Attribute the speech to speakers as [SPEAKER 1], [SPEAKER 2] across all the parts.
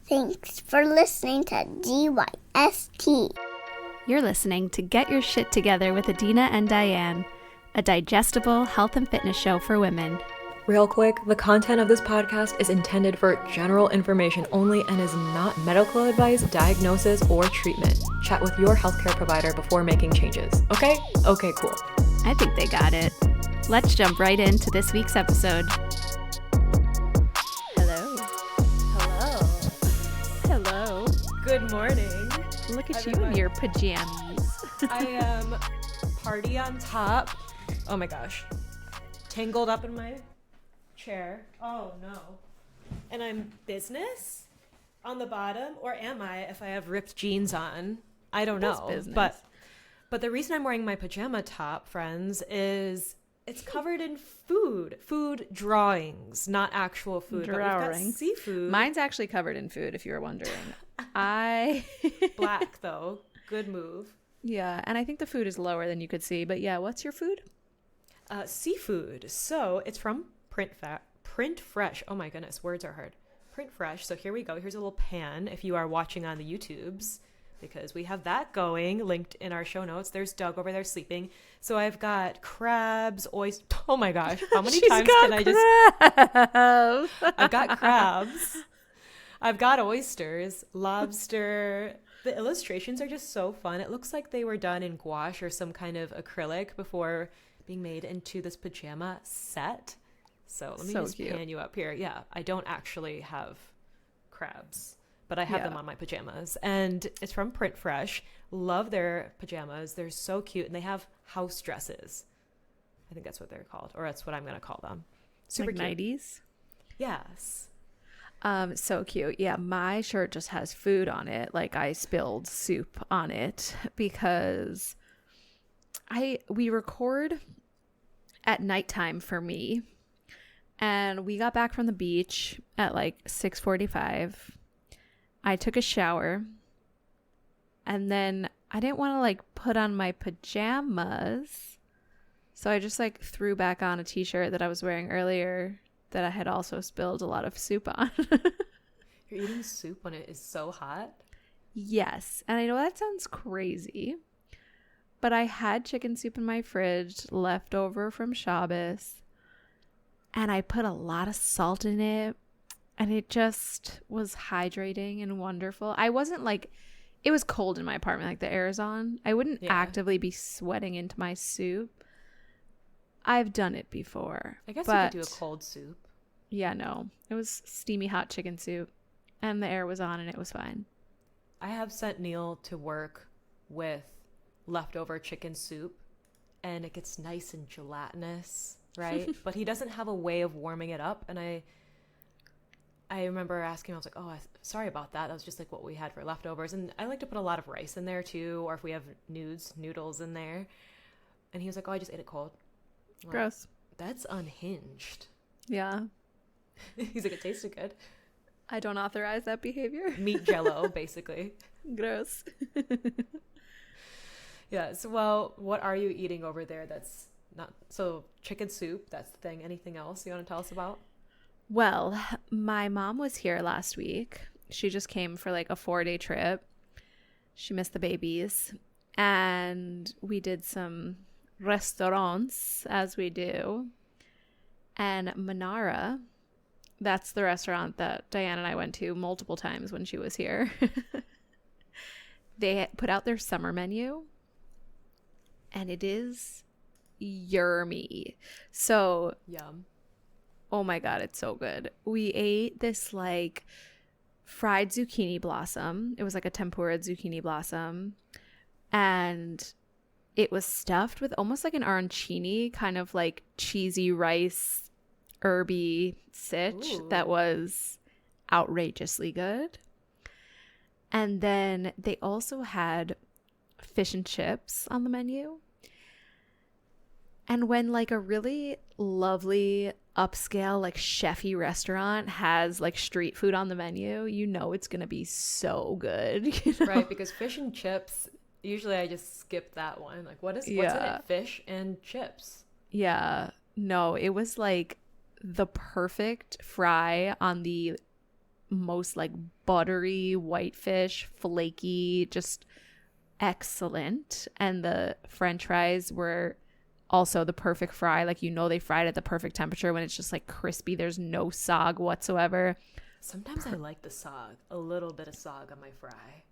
[SPEAKER 1] Thanks for listening to GYST.
[SPEAKER 2] You're listening to Get Your Shit Together with Adina and Diane, a digestible health and fitness show for women.
[SPEAKER 3] Real quick, the content of this podcast is intended for general information only and is not medical advice, diagnosis, or treatment. Chat with your healthcare provider before making changes. Okay? Okay, cool.
[SPEAKER 2] I think they got it. Let's jump right into this week's episode. Hello. Hello.
[SPEAKER 3] Good morning.
[SPEAKER 2] Look at you in your pajamas.
[SPEAKER 3] I am party on top. Oh my gosh. Tangled up in my chair. Oh no. And I'm business on the bottom, or am I if I have ripped jeans on? I don't know.
[SPEAKER 2] Business.
[SPEAKER 3] But the reason I'm wearing my pajama top, friends, is it's covered in food drawings, not actual food. But we've got seafood.
[SPEAKER 2] Mine's actually covered in food, if you were wondering.
[SPEAKER 3] Black though. Good move.
[SPEAKER 2] Yeah, and I think the food is lower than you could see. But yeah, what's your food?
[SPEAKER 3] Seafood. So it's from Print Fresh. Oh my goodness, words are hard. Print Fresh. So here we go. Here's a little pan if you are watching on the YouTubes, because we have that going, linked in our show notes. There's Doug over there sleeping. So I've got crabs, oysters. Oh my gosh, how many times can I just... I've got crabs. I've got oysters, lobster. The illustrations are just so fun. It looks like they were done in gouache or some kind of acrylic before being made into this pajama set. So let me just pan you up here. Yeah, I don't actually have crabs, but I have them on my pajamas. And it's from Print Fresh. Love their pajamas. They're so cute. And they have house dresses. I think that's what they're called. Or that's what I'm going to call them. Super
[SPEAKER 2] like
[SPEAKER 3] cute.
[SPEAKER 2] 90s?
[SPEAKER 3] Yes.
[SPEAKER 2] So cute. Yeah, my shirt just has food on it. Like I spilled soup on it because we record at nighttime for me. And we got back from the beach at like 6:45. I took a shower. And then I didn't want to like put on my pajamas. So I just like threw back on a t-shirt that I was wearing earlier that I had also spilled a lot of soup on.
[SPEAKER 3] You're eating soup when it is so hot?
[SPEAKER 2] Yes. And I know that sounds crazy, but I had chicken soup in my fridge left over from Shabbos, and I put a lot of salt in it, and it just was hydrating and wonderful. I wasn't like, it was cold in my apartment, like the air is on. I wouldn't actively be sweating into my soup. I've done it before.
[SPEAKER 3] I guess you could do a cold soup.
[SPEAKER 2] Yeah, no. It was steamy hot chicken soup, and the air was on, and it was fine.
[SPEAKER 3] I have sent Neil to work with leftover chicken soup, and it gets nice and gelatinous, right? But he doesn't have a way of warming it up, and I remember asking him, I was like, oh, sorry about that. That was just like what we had for leftovers. And I like to put a lot of rice in there too, or if we have noodles in there. And he was like, oh, I just ate it cold. Like,
[SPEAKER 2] gross.
[SPEAKER 3] That's unhinged.
[SPEAKER 2] Yeah.
[SPEAKER 3] He's like, it tasted good.
[SPEAKER 2] I don't authorize that behavior.
[SPEAKER 3] Meat jello, basically.
[SPEAKER 2] Gross.
[SPEAKER 3] Yes. Well, what are you eating over there that's not... So chicken soup, that's the thing. Anything else you want to tell us about?
[SPEAKER 2] Well, my mom was here last week. She just came for like a 4-day trip. She missed the babies. And we did some restaurants, as we do. And Manara, that's the restaurant that Diane and I went to multiple times when she was here. They put out their summer menu, and it is yummy. So,
[SPEAKER 3] yum.
[SPEAKER 2] Oh my God, it's so good. We ate this like fried zucchini blossom. It was like a tempura zucchini blossom. And it was stuffed with almost like an arancini, kind of like cheesy rice, herby sitch. Ooh. That was outrageously good. And then they also had fish and chips on the menu. And when like a really lovely upscale like chefy restaurant has like street food on the menu, you know it's gonna be so good. You know?
[SPEAKER 3] Right, because fish and chips, usually I just skip that one. Like what's in it? Fish and chips.
[SPEAKER 2] Yeah. No, it was like the perfect fry on the most like buttery white fish, flaky, just excellent. And the French fries were also the perfect fry. Like, you know, they fried at the perfect temperature when it's just like crispy. There's no sog whatsoever.
[SPEAKER 3] Sometimes I like the sog, a little bit of sog on my fry.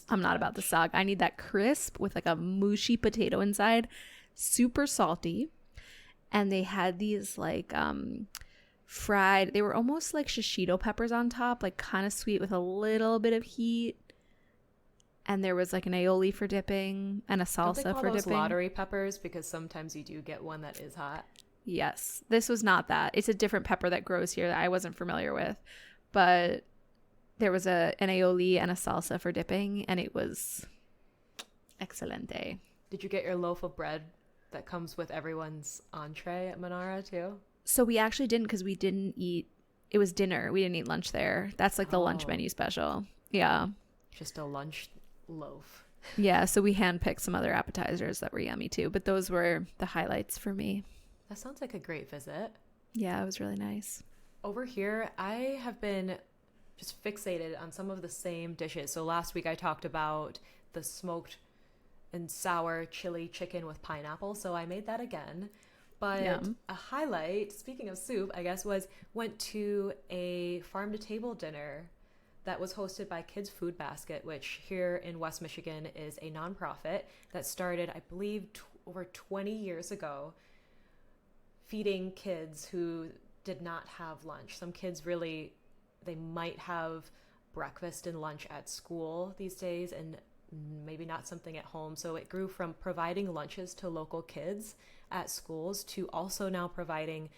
[SPEAKER 2] I'm not about the sog. I need that crisp with like a mushy potato inside, super salty. And they had these like fried, they were almost like shishito peppers on top, like kind of sweet with a little bit of heat. And there was like an aioli for dipping and a
[SPEAKER 3] Don't they
[SPEAKER 2] salsa
[SPEAKER 3] call
[SPEAKER 2] for
[SPEAKER 3] those
[SPEAKER 2] dipping.
[SPEAKER 3] lottery peppers, because sometimes you do get one that is hot.
[SPEAKER 2] Yes, this was not that. It's a different pepper that grows here that I wasn't familiar with. But there was an aioli and a salsa for dipping, and it was excelente.
[SPEAKER 3] Did you get your loaf of bread that comes with everyone's entree at Manara too?
[SPEAKER 2] So we actually didn't, because we didn't eat. It was dinner. We didn't eat lunch there. That's like the lunch
[SPEAKER 3] Oh.
[SPEAKER 2] menu special. Yeah.
[SPEAKER 3] Just a lunch loaf.
[SPEAKER 2] Yeah. So we handpicked some other appetizers that were yummy too. But those were the highlights for me.
[SPEAKER 3] That sounds like a great visit.
[SPEAKER 2] Yeah, it was really nice.
[SPEAKER 3] Over here, I have been just fixated on some of the same dishes. So last week I talked about the smoked and sour chili chicken with pineapple. So I made that again. But
[SPEAKER 2] Yum.
[SPEAKER 3] a highlight, speaking of soup, I guess, went to a farm to table dinner that was hosted by Kids Food Basket, which here in West Michigan is a nonprofit that started, I believe, over 20 years ago, feeding kids who did not have lunch. Some kids really, they might have breakfast and lunch at school these days and maybe not something at home. So it grew from providing lunches to local kids at schools to also now providing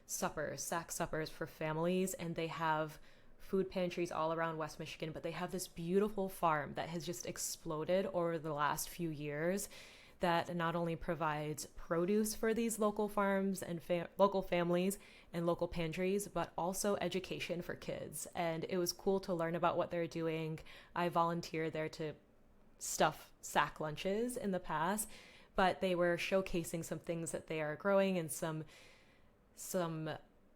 [SPEAKER 3] suppers, sack suppers for families. And they have food pantries all around West Michigan, but they have this beautiful farm that has just exploded over the last few years that not only provides produce for these local farms and local families and local pantries, but also education for kids. And it was cool to learn about what they're doing. I volunteered there to stuff sack lunches in the past, but they were showcasing some things that they are growing and some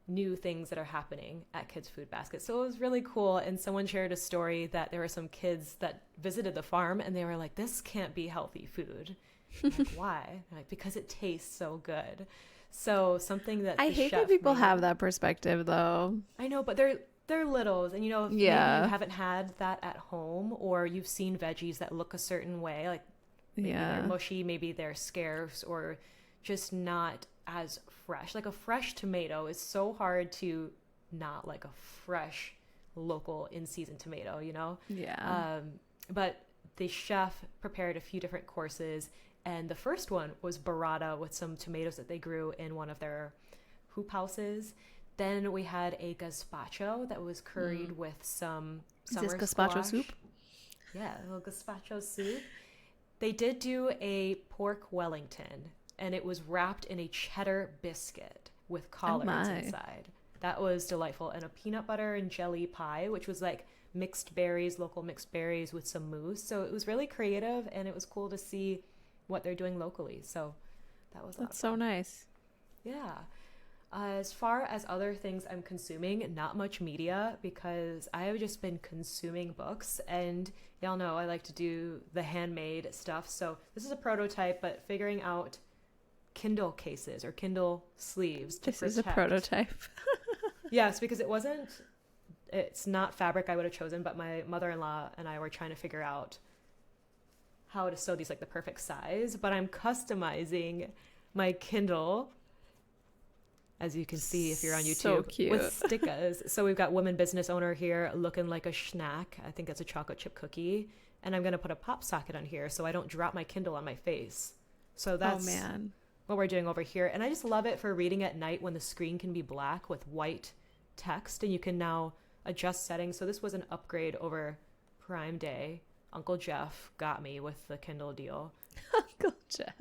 [SPEAKER 3] new things that are happening at Kids Food Basket. So it was really cool. And someone shared a story that there were some kids that visited the farm and they were like, this can't be healthy food. I'm like, why? I'm like, because it tastes so good. So something that
[SPEAKER 2] I
[SPEAKER 3] the
[SPEAKER 2] hate
[SPEAKER 3] chef
[SPEAKER 2] that people
[SPEAKER 3] made-
[SPEAKER 2] have that perspective, though.
[SPEAKER 3] I know, but they're littles, and you know, if maybe
[SPEAKER 2] Yeah.
[SPEAKER 3] you haven't had that at home, or you've seen veggies that look a certain way, like maybe they're mushy, maybe they're scarce, or just not as fresh. Like a fresh tomato is so hard to not like a fresh local in-season tomato, you know?
[SPEAKER 2] Yeah.
[SPEAKER 3] But the chef prepared a few different courses, and the first one was burrata with some tomatoes that they grew in one of their hoop houses. Then we had a gazpacho that was curried with some summer
[SPEAKER 2] Is this gazpacho
[SPEAKER 3] squash.
[SPEAKER 2] soup?
[SPEAKER 3] Yeah, a little gazpacho soup. They did do a pork Wellington, and it was wrapped in a cheddar biscuit with collards
[SPEAKER 2] my.
[SPEAKER 3] inside. That was delightful. And a peanut butter and jelly pie, which was like mixed berries, local mixed berries with some mousse. So it was really creative, and it was cool to see what they're doing locally. So that was
[SPEAKER 2] That's so nice.
[SPEAKER 3] yeah. As far as other things I'm consuming, not much media, because I have just been consuming books, and y'all know I like to do the handmade stuff. So this is a prototype, but figuring out Kindle cases or Kindle sleeves to
[SPEAKER 2] This is a
[SPEAKER 3] protect.
[SPEAKER 2] prototype.
[SPEAKER 3] Yes, because it's not fabric I would have chosen, but my mother-in-law and I were trying to figure out how to sew these like the perfect size, but I'm customizing my Kindle, as you can see if you're on YouTube,
[SPEAKER 2] So cute.
[SPEAKER 3] with stickers. So we've got woman business owner here looking like a schnack. I think that's a chocolate chip cookie. And I'm going to put a pop socket on here so I don't drop my Kindle on my face. So that's what we're doing over here. And I just love it for reading at night when the screen can be black with white text, and you can now adjust settings. So this was an upgrade over Prime Day. Uncle Jeff got me with the Kindle deal.
[SPEAKER 2] Uncle Jeff.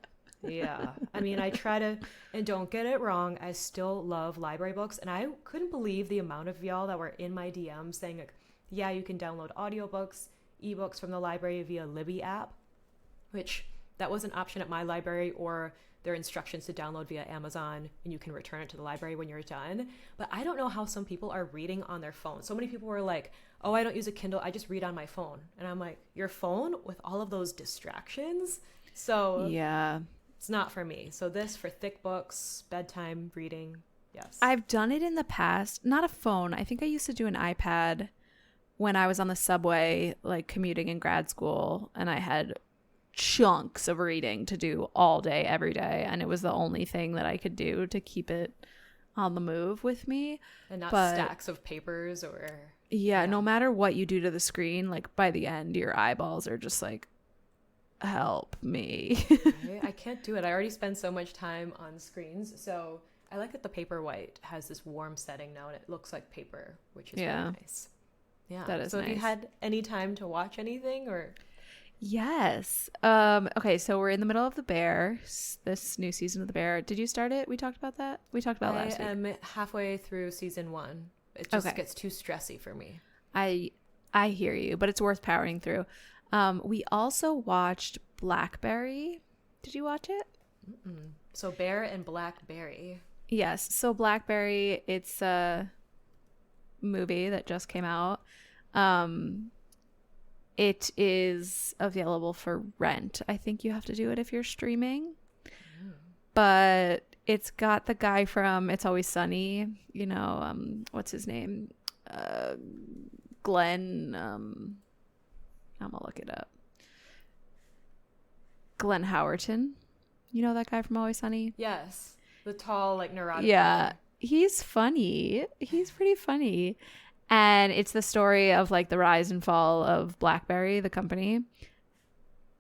[SPEAKER 3] Yeah. I mean, I try to, and don't get it wrong, I still love library books. And I couldn't believe the amount of y'all that were in my DMs saying, like, yeah, you can download audiobooks, ebooks from the library via Libby app, which that was an option at my library or there are instructions to download via Amazon, and you can return it to the library when you're done. But I don't know how some people are reading on their phone. So many people were like, oh, I don't use a Kindle, I just read on my phone. And I'm like, your phone with all of those distractions? So
[SPEAKER 2] yeah,
[SPEAKER 3] it's not for me. So this for thick books, bedtime reading, yes.
[SPEAKER 2] I've done it in the past. Not a phone. I think I used to do an iPad when I was on the subway, like commuting in grad school, and I had chunks of reading to do all day, every day. And it was the only thing that I could do to keep it on the move with me.
[SPEAKER 3] And not stacks of papers or...
[SPEAKER 2] Yeah, no matter what you do to the screen, like by the end, your eyeballs are just like, help me.
[SPEAKER 3] I can't do it. I already spend so much time on screens. So I like that the paper white has this warm setting now, and it looks like paper, which is really nice. Yeah,
[SPEAKER 2] that is
[SPEAKER 3] so
[SPEAKER 2] nice.
[SPEAKER 3] Have you had any time to watch anything or?
[SPEAKER 2] Yes. Okay, so we're in the middle of The Bear, this new season of The Bear. Did you start it? We talked about that. We talked about last week.
[SPEAKER 3] I am halfway through season 1. It just gets too stressy for me.
[SPEAKER 2] I hear you, but it's worth powering through. We also watched Blackberry. Did you watch it?
[SPEAKER 3] Mm-mm. So Bear and Blackberry.
[SPEAKER 2] Yes. So Blackberry, it's a movie that just came out. It is available for rent. I think you have to do it if you're streaming. But it's got the guy from It's Always Sunny, you know, what's his name? Glenn, I'm gonna look it up. Glenn Howerton. You know that guy from Always Sunny?
[SPEAKER 3] Yes. The tall, like, neurotic
[SPEAKER 2] Yeah.
[SPEAKER 3] guy.
[SPEAKER 2] He's funny. He's pretty funny. And it's the story of like the rise and fall of BlackBerry, the company.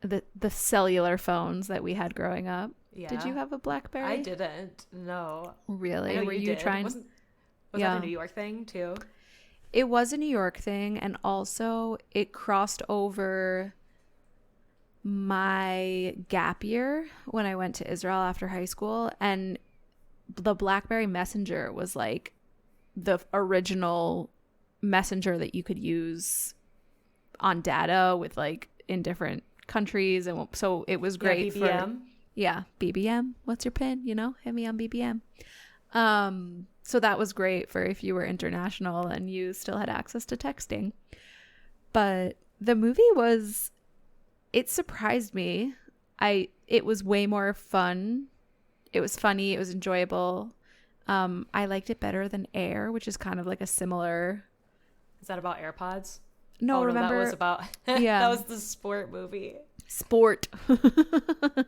[SPEAKER 2] The cellular phones that we had growing up.
[SPEAKER 3] Yeah.
[SPEAKER 2] Did you have a BlackBerry?
[SPEAKER 3] I didn't. No.
[SPEAKER 2] Really?
[SPEAKER 3] I know
[SPEAKER 2] Were you
[SPEAKER 3] did.
[SPEAKER 2] trying?
[SPEAKER 3] Was that a New York thing too?
[SPEAKER 2] It was a New York thing, and also it crossed over my gap year when I went to Israel after high school, and the BlackBerry Messenger was like the original messenger that you could use on data with like in different countries, and so it was great.
[SPEAKER 3] BBM.
[SPEAKER 2] BBM. What's your pin? You know, hit me on BBM. So that was great for if you were international and you still had access to texting. But the movie it surprised me. It was way more fun. It was funny. It was enjoyable. I liked it better than Air, which is kind of like a similar.
[SPEAKER 3] Is that about AirPods?
[SPEAKER 2] No, remember?
[SPEAKER 3] That was about.
[SPEAKER 2] Yeah.
[SPEAKER 3] That was the sport movie.
[SPEAKER 2] Sport.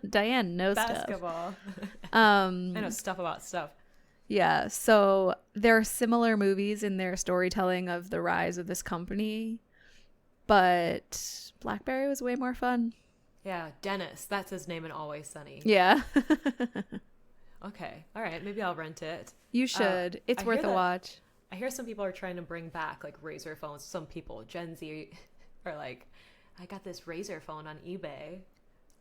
[SPEAKER 2] Diane knows
[SPEAKER 3] Basketball.
[SPEAKER 2] stuff.
[SPEAKER 3] I know stuff about stuff.
[SPEAKER 2] Yeah, so there are similar movies in their storytelling of the rise of this company, but BlackBerry was way more fun.
[SPEAKER 3] Yeah, Dennis. That's his name in Always Sunny.
[SPEAKER 2] Yeah.
[SPEAKER 3] Okay. All right. Maybe I'll rent it.
[SPEAKER 2] You should. It's worth a watch.
[SPEAKER 3] I hear some people are trying to bring back like Razor phones. Some people, Gen Z, are like, I got this Razor phone on eBay.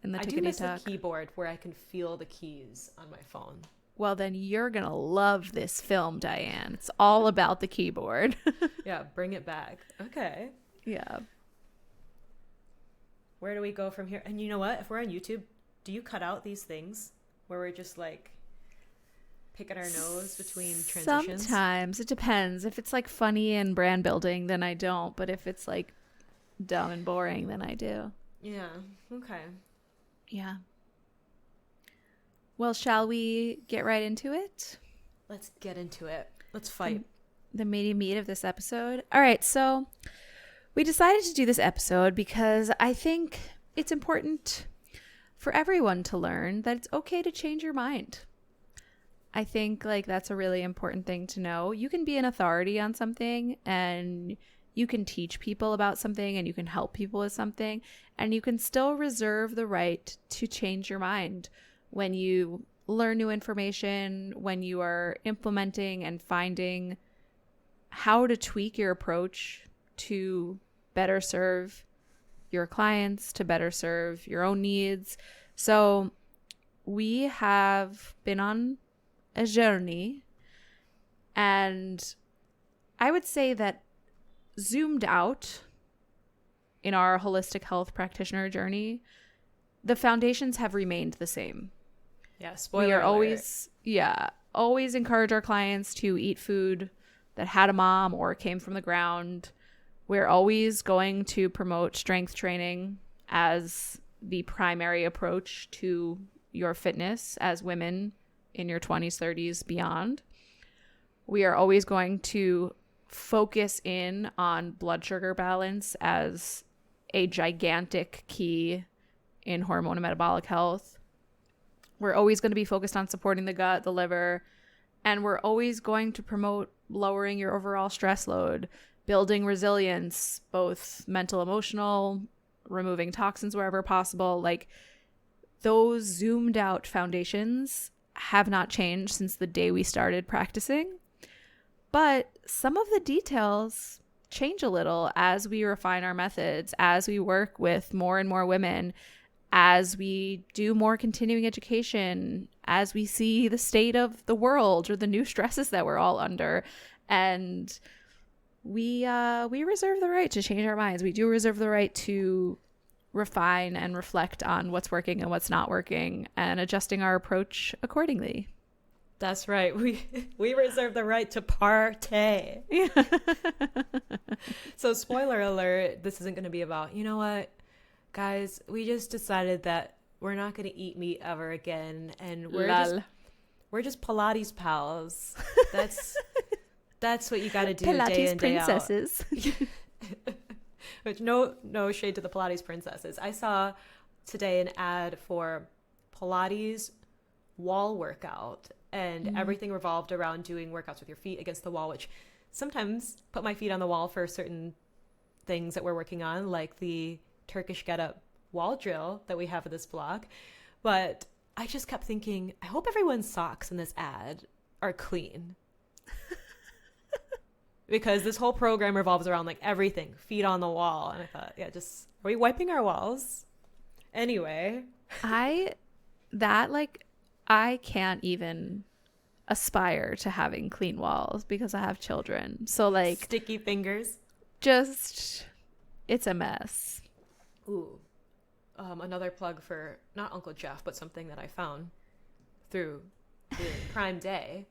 [SPEAKER 2] And
[SPEAKER 3] I do miss the keyboard where I can feel the keys on my phone.
[SPEAKER 2] Well, then you're going to love this film, Diane. It's all about the keyboard.
[SPEAKER 3] Yeah, bring it back. Okay.
[SPEAKER 2] Yeah.
[SPEAKER 3] Where do we go from here? And you know what? If we're on YouTube, do you cut out these things where we're just like picking our nose between transitions?
[SPEAKER 2] Sometimes. It depends. If it's like funny and brand building, then I don't. But if it's like dumb and boring, then I do.
[SPEAKER 3] Yeah. Okay.
[SPEAKER 2] Yeah. Well, shall we get right into it?
[SPEAKER 3] Let's get into it. Let's fight.
[SPEAKER 2] The meaty meat of this episode. All right, so we decided to do this episode because I think it's important for everyone to learn that it's okay to change your mind. I think like that's a really important thing to know. You can be an authority on something, and you can teach people about something, and you can help people with something, and you can still reserve the right to change your mind when you learn new information, when you are implementing and finding how to tweak your approach to better serve your clients, to better serve your own needs. So we have been on a journey, and I would say that zoomed out in our holistic health practitioner journey, the foundations have remained the same.
[SPEAKER 3] Yeah, spoiler
[SPEAKER 2] We are
[SPEAKER 3] alert.
[SPEAKER 2] always encourage our clients to eat food that had a mom or came from the ground. We're always going to promote strength training as the primary approach to your fitness as women in your 20s, 30s, beyond. We are always going to focus in on blood sugar balance as a gigantic key in hormone and metabolic health. We're always going to be focused on supporting the gut, the liver, and we're always going to promote lowering your overall stress load, building resilience, both mental, emotional, removing toxins wherever possible. Like, those zoomed out foundations have not changed since the day we started practicing. But some of the details change a little as we refine our methods, as we work with more and more women, as we do more continuing education, as we see the state of the world or the new stresses that we're all under. And we reserve the right to change our minds. We do reserve the right to refine and reflect on what's working and what's not working and adjusting our approach accordingly.
[SPEAKER 3] That's right. We reserve the right to partay.
[SPEAKER 2] Yeah.
[SPEAKER 3] So spoiler alert, this isn't going to be about, you know what, guys, we just decided that we're not going to eat meat ever again, and we're just Pilates pals. That's what you got to do
[SPEAKER 2] Pilates
[SPEAKER 3] day in, day
[SPEAKER 2] princesses.
[SPEAKER 3] out. Which no shade to the Pilates princesses. I saw today an ad for Pilates wall workout, and everything revolved around doing workouts with your feet against the wall, which sometimes put my feet on the wall for certain things that we're working on, like the Turkish get-up wall drill that we have in this blog. But I just kept thinking, I hope everyone's socks in this ad are clean. Because this whole program revolves around like everything, feet on the wall. And I thought, yeah, just, are we wiping our walls? Anyway.
[SPEAKER 2] I can't even aspire to having clean walls because I have children. So like
[SPEAKER 3] Sticky fingers.
[SPEAKER 2] Just, it's a mess.
[SPEAKER 3] Ooh. Another plug for not Uncle Jeff, but something that I found through the Prime Day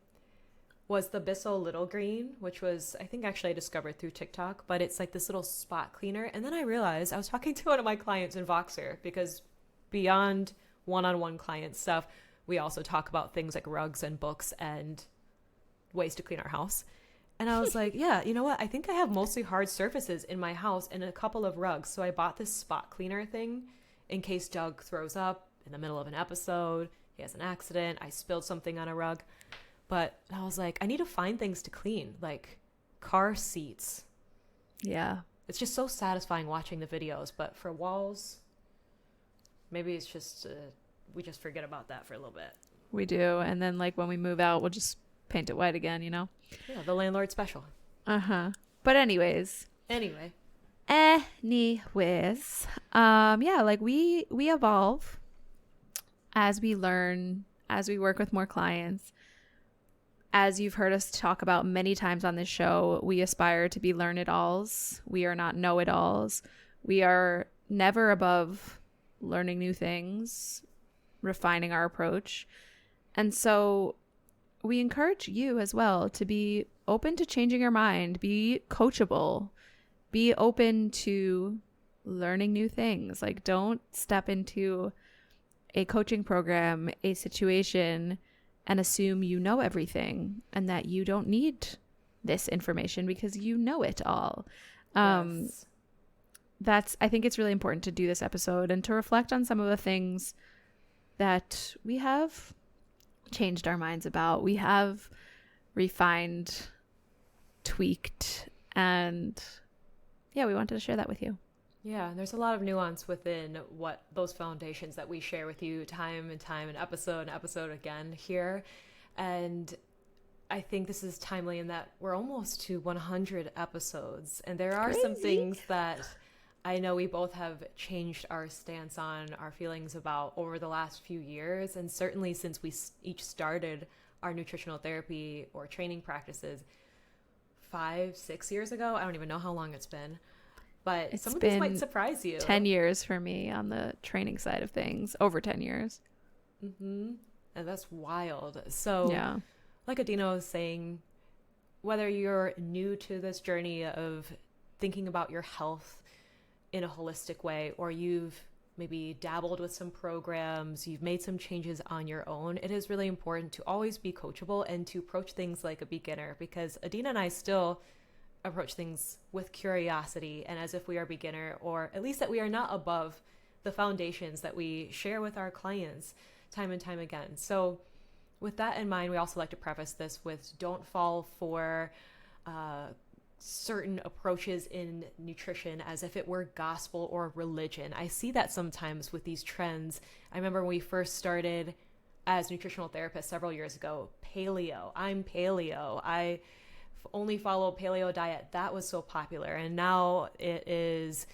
[SPEAKER 3] was the Bissell Little Green, which was, I think actually I discovered through TikTok, but it's like this little spot cleaner. And then I realized I was talking to one of my clients in Voxer, because beyond one-on-one client stuff, we also talk about things like rugs and books and ways to clean our house. And I was like, yeah, you know what? I think I have mostly hard surfaces in my house and a couple of rugs. So I bought this spot cleaner thing in case Doug throws up in the middle of an episode. He has an accident. I spilled something on a rug. But I was like, I need to find things to clean, like car seats.
[SPEAKER 2] Yeah.
[SPEAKER 3] It's just so satisfying watching the videos. But for walls, maybe it's just, we just forget about that for a little bit.
[SPEAKER 2] We do. And then like when we move out, we'll just paint it white again, you know?
[SPEAKER 3] Yeah, the landlord special.
[SPEAKER 2] Uh-huh. But anyways.
[SPEAKER 3] Anyways.
[SPEAKER 2] Yeah, like we evolve as we learn, as we work with more clients. As you've heard us talk about many times on this show, we aspire to be learn-it-alls. We are not know-it-alls. We are never above learning new things, refining our approach. And so we encourage you as well to be open to changing your mind, be coachable, be open to learning new things. Like, don't step into a coaching program, a situation, and assume you know everything and that you don't need this information because you know it all.
[SPEAKER 3] Yes.
[SPEAKER 2] I think it's really important to do this episode and to reflect on some of the things that we have changed our minds about. We have refined, tweaked, and yeah, we wanted to share that with you.
[SPEAKER 3] Yeah, there's a lot of nuance within what those foundations that we share with you time and episode again here. And I think this is timely in that we're almost to 100 episodes. And there are some things that I know we both have changed our stance on, our feelings about over the last few years. And certainly since we each started our nutritional therapy or training practices 5-6 years ago. I don't even know how long it's been. But some of these might surprise you.
[SPEAKER 2] 10 years for me on the training side of things. Over 10 years.
[SPEAKER 3] Mm-hmm. And that's wild. So
[SPEAKER 2] Yeah.
[SPEAKER 3] like Adina was saying, whether you're new to this journey of thinking about your health in a holistic way, or you've maybe dabbled with some programs, you've made some changes on your own, it is really important to always be coachable and to approach things like a beginner, because Adina and I still approach things with curiosity and as if we are beginner, or at least that we are not above the foundations that we share with our clients time and time again. So with that in mind, we also like to preface this with don't fall for certain approaches in nutrition as if it were gospel or religion. I see that sometimes with these trends. I remember when we first started as nutritional therapists several years ago, paleo. I'm paleo. I only follow paleo diet. That was so popular. And now it is,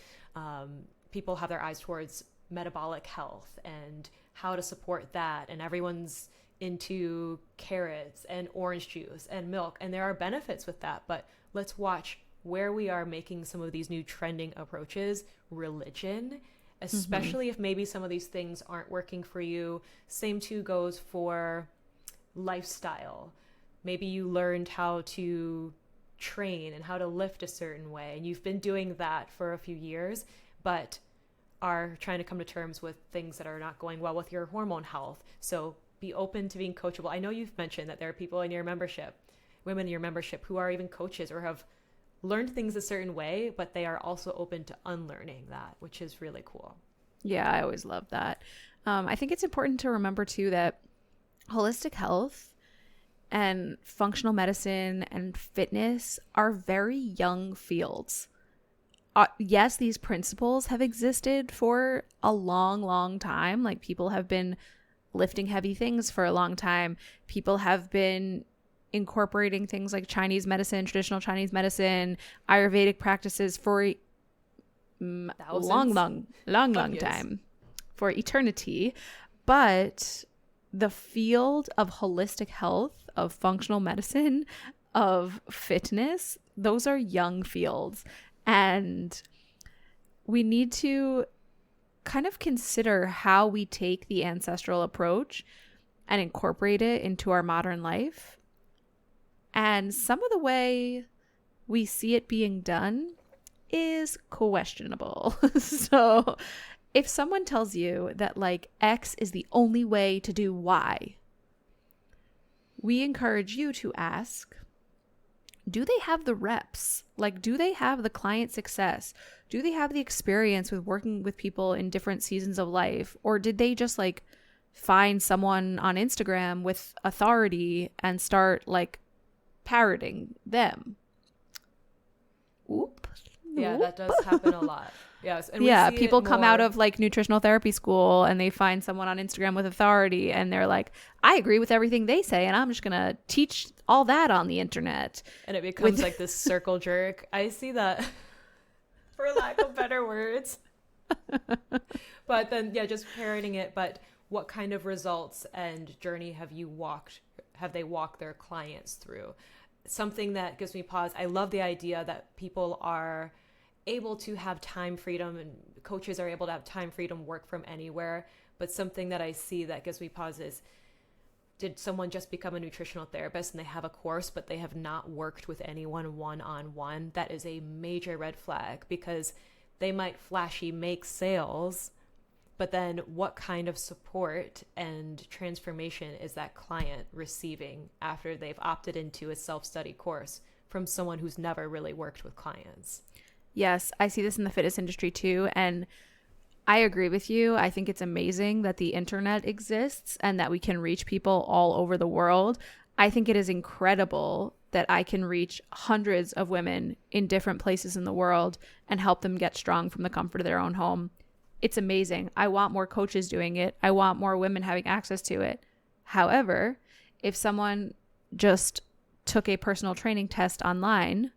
[SPEAKER 3] people have their eyes towards metabolic health and how to support that. And everyone's into carrots and orange juice and milk. And there are benefits with that. But let's watch where we are making some of these new trending approaches religion, especially if maybe some of these things aren't working for you. Same too goes for lifestyle. Maybe you learned how to train and how to lift a certain way, and you've been doing that for a few years, but are trying to come to terms with things that are not going well with your hormone health. So be open to being coachable. I know you've mentioned that there are people in your membership, women in your membership, who are even coaches or have learned things a certain way, but they are also open to unlearning that, which is really cool.
[SPEAKER 2] Yeah, I always love that. I think it's important to remember too that holistic health and functional medicine and fitness are very young fields. Yes, these principles have existed for a long, long time. Like, people have been lifting heavy things for a long time. People have been incorporating things like Chinese medicine, traditional Chinese medicine, Ayurvedic practices for a long time, for eternity. But the field of holistic health, of functional medicine, of fitness, those are young fields. And we need to kind of consider how we take the ancestral approach and incorporate it into our modern life. And some of the way we see it being done is questionable. So if someone tells you that like X is the only way to do Y, we encourage you to ask, do they have the reps? Like, do they have the client success? Do they have the experience with working with people in different seasons of life? Or did they just like find someone on Instagram with authority and start like parroting them? Oop.
[SPEAKER 3] Yeah, that does happen a lot. Yes. And
[SPEAKER 2] yeah,
[SPEAKER 3] we see
[SPEAKER 2] people
[SPEAKER 3] it
[SPEAKER 2] come
[SPEAKER 3] more
[SPEAKER 2] out of like nutritional therapy school and they find someone on Instagram with authority and they're like, I agree with everything they say and I'm just going to teach all that on the internet.
[SPEAKER 3] And it becomes like this circle jerk. I see that, for lack of better words. But then, yeah, just parroting it. But what kind of results and journey have they walked their clients through? Something that gives me pause. I love the idea that people are able to have time freedom and coaches are able to have time freedom, work from anywhere. But something that I see that gives me pause is, did someone just become a nutritional therapist and they have a course, but they have not worked with anyone one-on-one? That is a major red flag, because they might flashy make sales, but then what kind of support and transformation is that client receiving after they've opted into a self-study course from someone who's never really worked with clients?
[SPEAKER 2] Yes, I see this in the fitness industry too. And I agree with you. I think it's amazing that the internet exists and that we can reach people all over the world. I think it is incredible that I can reach hundreds of women in different places in the world and help them get strong from the comfort of their own home. It's amazing. I want more coaches doing it. I want more women having access to it. However, if someone just took a personal training test online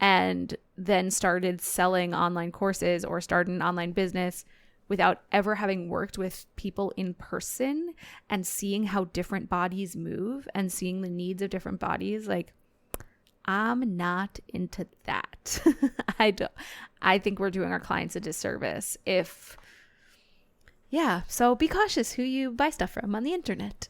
[SPEAKER 2] and then started selling online courses or started an online business without ever having worked with people in person and seeing how different bodies move and seeing the needs of different bodies, like, I'm not into that. I think we're doing our clients a disservice if yeah, so be cautious who you buy stuff from on the internet.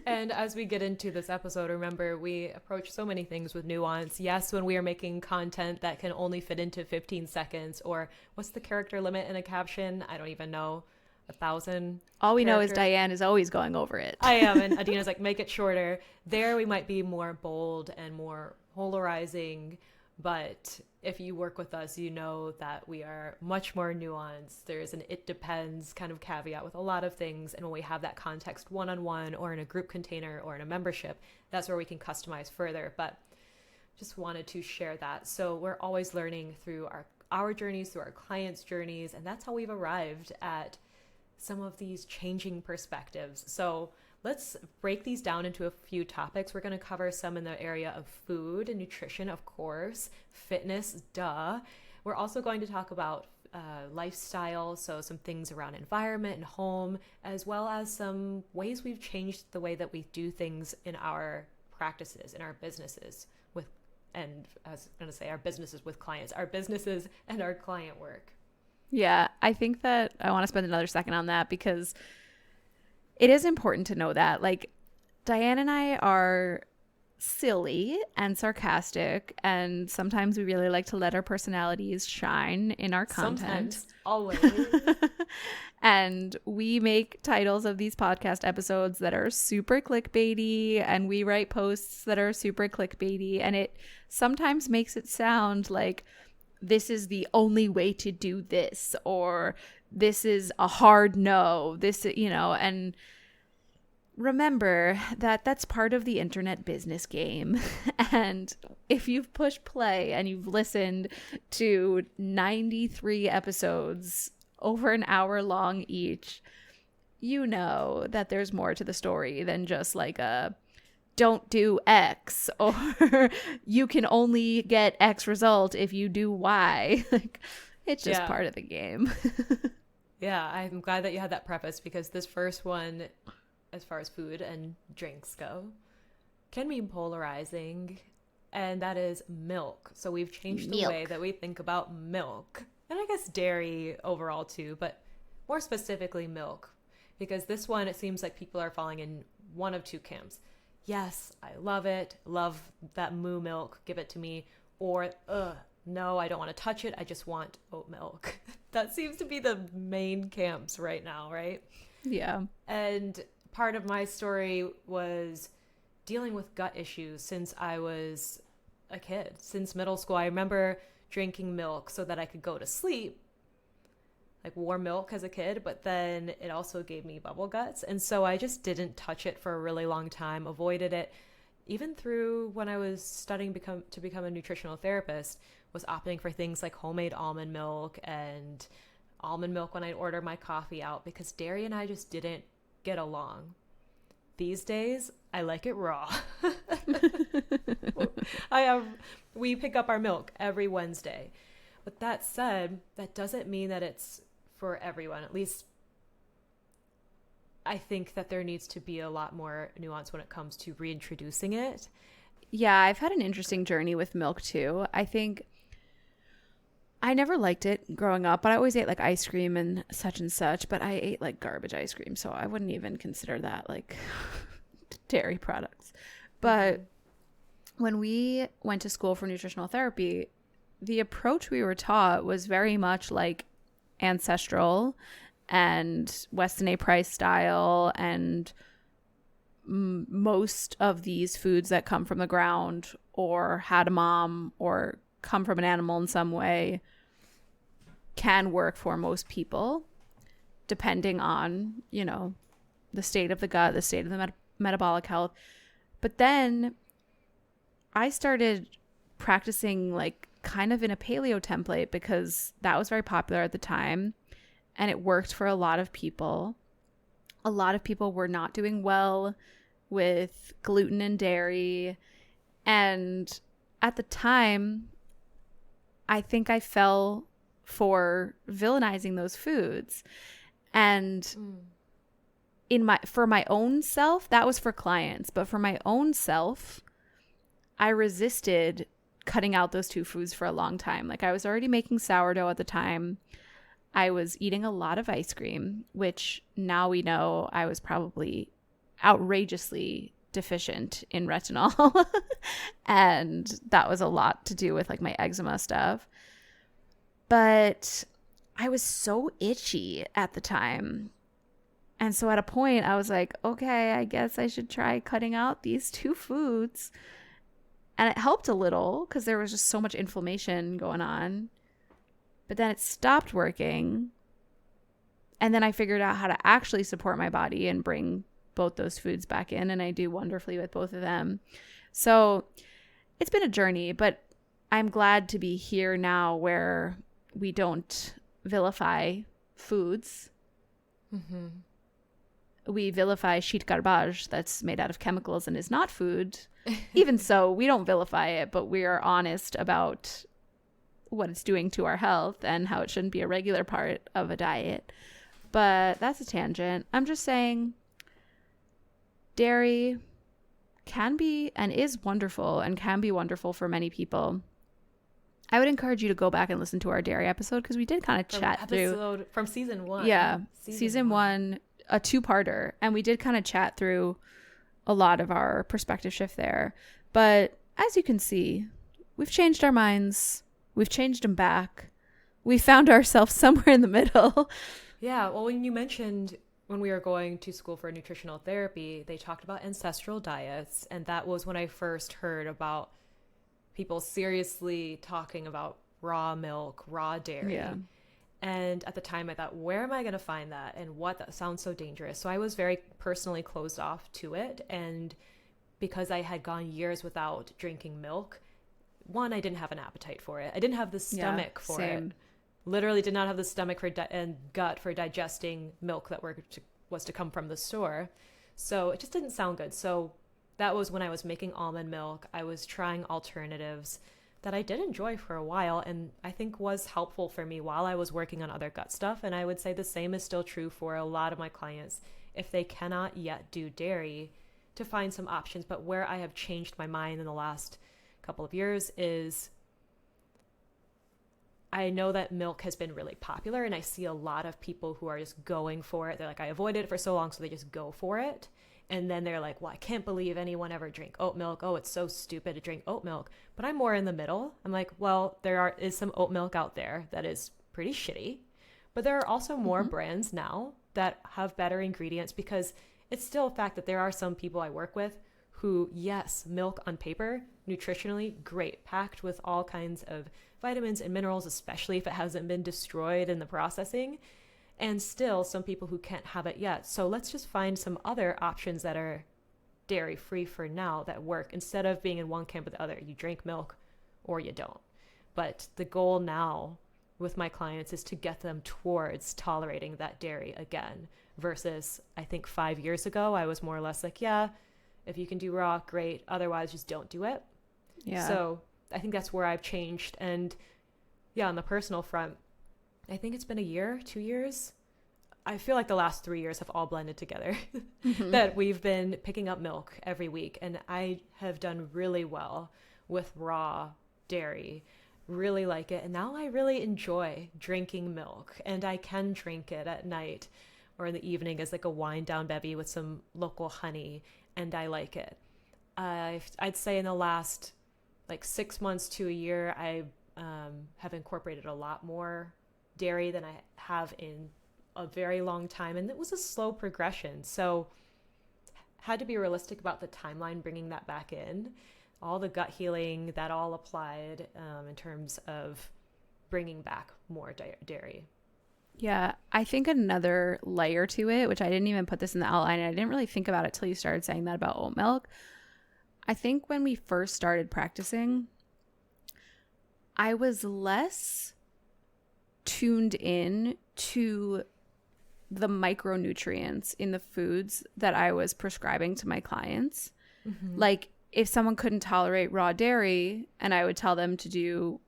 [SPEAKER 3] And as we get into this episode, remember, we approach so many things with nuance. Yes, when we are making content that can only fit into 15 seconds, or what's the character limit in a caption? I don't even know. 1,000.
[SPEAKER 2] All we know is
[SPEAKER 3] characters?
[SPEAKER 2] Diane is always going over it.
[SPEAKER 3] I am, and Adina's like, make it shorter. There we might be more bold and more polarizing, but if you work with us, you know that we are much more nuanced. There's an it depends kind of caveat with a lot of things, and when we have that context one-on-one or in a group container or in a membership, that's where we can customize further. But just wanted to share that. So we're always learning through our journeys, through our clients' journeys, and that's how we've arrived at some of these changing perspectives. So let's break these down into a few topics. We're going to cover some in the area of food and nutrition, of course, fitness, duh. We're also going to talk about lifestyle, so some things around environment and home, as well as some ways we've changed the way that we do things in our practices, in our businesses with, and I was going to say our businesses with clients, our businesses and our client work.
[SPEAKER 2] Yeah, I think that I want to spend another second on that because it is important to know that, like, Diane and I are silly and sarcastic, and sometimes we really like to let our personalities shine in our content.
[SPEAKER 3] Sometimes, always.
[SPEAKER 2] And we make titles of these podcast episodes that are super clickbaity, and we write posts that are super clickbaity, and it sometimes makes it sound like this is the only way to do this, or this is a hard no, this, you know, and remember that that's part of the internet business game. And if you've pushed play and you've listened to 93 episodes over an hour long each, you know that there's more to the story than just like a don't do X, or you can only get X result if you do Y. Like, it's just part of the game.
[SPEAKER 3] Yeah, I'm glad that you had that preface, because this first one, as far as food and drinks go, can be polarizing, and that is milk. So we've changed the way that we think about milk, and I guess dairy overall too, but more specifically milk, because this one, it seems like people are falling in one of two camps. Yes, I love it. Love that moo milk. Give it to me. Or, no, I don't want to touch it. I just want oat milk. That seems to be the main camps right now, right?
[SPEAKER 2] Yeah.
[SPEAKER 3] And part of my story was dealing with gut issues since I was a kid. Since middle school, I remember drinking milk so that I could go to sleep, like warm milk as a kid, but then it also gave me bubble guts. And so I just didn't touch it for a really long time, avoided it. Even through when I was studying to become a nutritional therapist, was opting for things like homemade almond milk and almond milk when I'd order my coffee out, because dairy and I just didn't get along. These days, I like it raw. We pick up our milk every Wednesday. But that said, that doesn't mean that it's for everyone. At least I think that there needs to be a lot more nuance when it comes to reintroducing it.
[SPEAKER 2] Yeah, I've had an interesting journey with milk too. I think I never liked it growing up, but I always ate like ice cream and such, but I ate like garbage ice cream, so I wouldn't even consider that like dairy products. But when we went to school for nutritional therapy, the approach we were taught was very much like ancestral and Weston A. Price style, and most of these foods that come from the ground or had a mom or come from an animal in some way can work for most people, depending on, you know, the state of the gut, the state of the metabolic health. But then I started practicing like kind of in a paleo template because that was very popular at the time and it worked for a lot of people. A lot of people were not doing well with gluten and dairy. And at the time, I think I fell for villainizing those foods. And for my own self, that was for clients, but for my own self, I resisted cutting out those two foods for a long time. Like I was already making sourdough at the time. I was eating a lot of ice cream, which now we know I was probably outrageously deficient in retinol. And that was a lot to do with like my eczema stuff. But I was so itchy at the time. And so at a point I was like, okay, I guess I should try cutting out these two foods. And it helped a little because there was just so much inflammation going on. But then it stopped working. And then I figured out how to actually support my body and bring both those foods back in. And I do wonderfully with both of them. So it's been a journey, but I'm glad to be here now where we don't vilify foods.
[SPEAKER 3] Mm-hmm.
[SPEAKER 2] We vilify sheet garbage that's made out of chemicals and is not food. Even so, we don't vilify it, but we are honest about what it's doing to our health and how it shouldn't be a regular part of a diet. But that's a tangent. I'm just saying dairy can be and is wonderful and can be wonderful for many people. I would encourage you to go back and listen to our dairy episode because we did kind of chat through
[SPEAKER 3] from season 1.
[SPEAKER 2] Yeah, season one, a 2-parter, and we did kind of chat through a lot of our perspective shift there. But as you can see, we've changed our minds. We've changed them back. We found ourselves somewhere in the middle.
[SPEAKER 3] Yeah, well, when you mentioned when we were going to school for nutritional therapy, they talked about ancestral diets, and that was when I first heard about people seriously talking about raw milk, raw dairy.
[SPEAKER 2] Yeah.
[SPEAKER 3] And at the time I thought, where am I going to find that? And what? That sounds so dangerous. So I was very personally closed off to it. And because I had gone years without drinking milk, one, I didn't have an appetite for it. I didn't have the stomach for
[SPEAKER 2] same.
[SPEAKER 3] it. Literally did not have the stomach for and gut for digesting milk that was to come from the store. So it just didn't sound good. So that was when I was making almond milk. I was trying alternatives that I did enjoy for a while and I think was helpful for me while I was working on other gut stuff. And I would say the same is still true for a lot of my clients if they cannot yet do dairy, to find some options. But where I have changed my mind in the last couple of years is I know that milk has been really popular and I see a lot of people who are just going for it. They're like, I avoided it for so long, so they just go for it. And then they're like, well, I can't believe anyone ever drank oat milk. Oh, it's so stupid to drink oat milk. But I'm more in the middle. I'm like, well, is some oat milk out there that is pretty shitty. But there are also more brands now that have better ingredients, because it's still a fact that there are some people I work with who, yes, milk on paper, nutritionally great, packed with all kinds of vitamins and minerals, especially if it hasn't been destroyed in the processing. And still some people who can't have it yet. So let's just find some other options that are dairy free for now that work, instead of being in one camp or the other. You drink milk or you don't. But the goal now with my clients is to get them towards tolerating that dairy again, versus I think 5 years ago, I was more or less like, yeah, if you can do raw, great. Otherwise, just don't do it.
[SPEAKER 2] Yeah.
[SPEAKER 3] So I think that's where I've changed. And yeah, on the personal front, I think it's been a year, 2 years. I feel like the last 3 years have all blended together that we've been picking up milk every week. And I have done really well with raw dairy, really like it. And now I really enjoy drinking milk, and I can drink it at night or in the evening as like a wind down bevy with some local honey. And I like it. I'd say in the last like 6 months to a year, I have incorporated a lot more dairy than I have in a very long time, and it was a slow progression, so had to be realistic about the timeline bringing that back in. All the gut healing that all applied in terms of bringing back more dairy.
[SPEAKER 2] Yeah, I think another layer to it, which I didn't even put this in the outline, and I didn't really think about it till you started saying that about oat milk. I think when we first started practicing, I was less tuned in to the micronutrients in the foods that I was prescribing to my clients. Mm-hmm. Like if someone couldn't tolerate raw dairy and I would tell them to do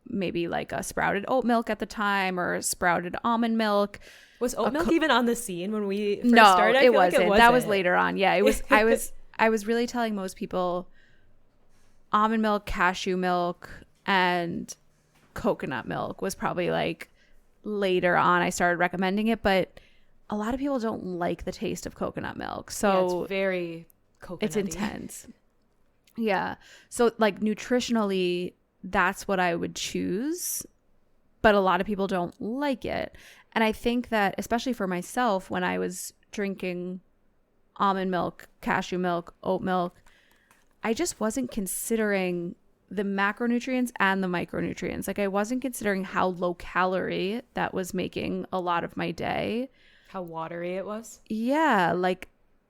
[SPEAKER 2] maybe like a sprouted oat milk at the time or sprouted almond milk.
[SPEAKER 3] Was oat milk even on the scene when we first
[SPEAKER 2] no,
[SPEAKER 3] started?
[SPEAKER 2] It wasn't. That was later on. Yeah, it was. I was really telling most people almond milk, cashew milk, and coconut milk was probably like later on I started recommending it, but a lot of people don't like the taste of coconut milk. So
[SPEAKER 3] it's very coconutty.
[SPEAKER 2] It's intense. Yeah. So like nutritionally, that's what I would choose, but a lot of people don't like it. And I think that especially for myself, when I was drinking almond milk, cashew milk, oat milk, I just wasn't considering the macronutrients and the micronutrients. Like I wasn't considering how low calorie that was making a lot of my day.
[SPEAKER 3] How watery it was.
[SPEAKER 2] Yeah, like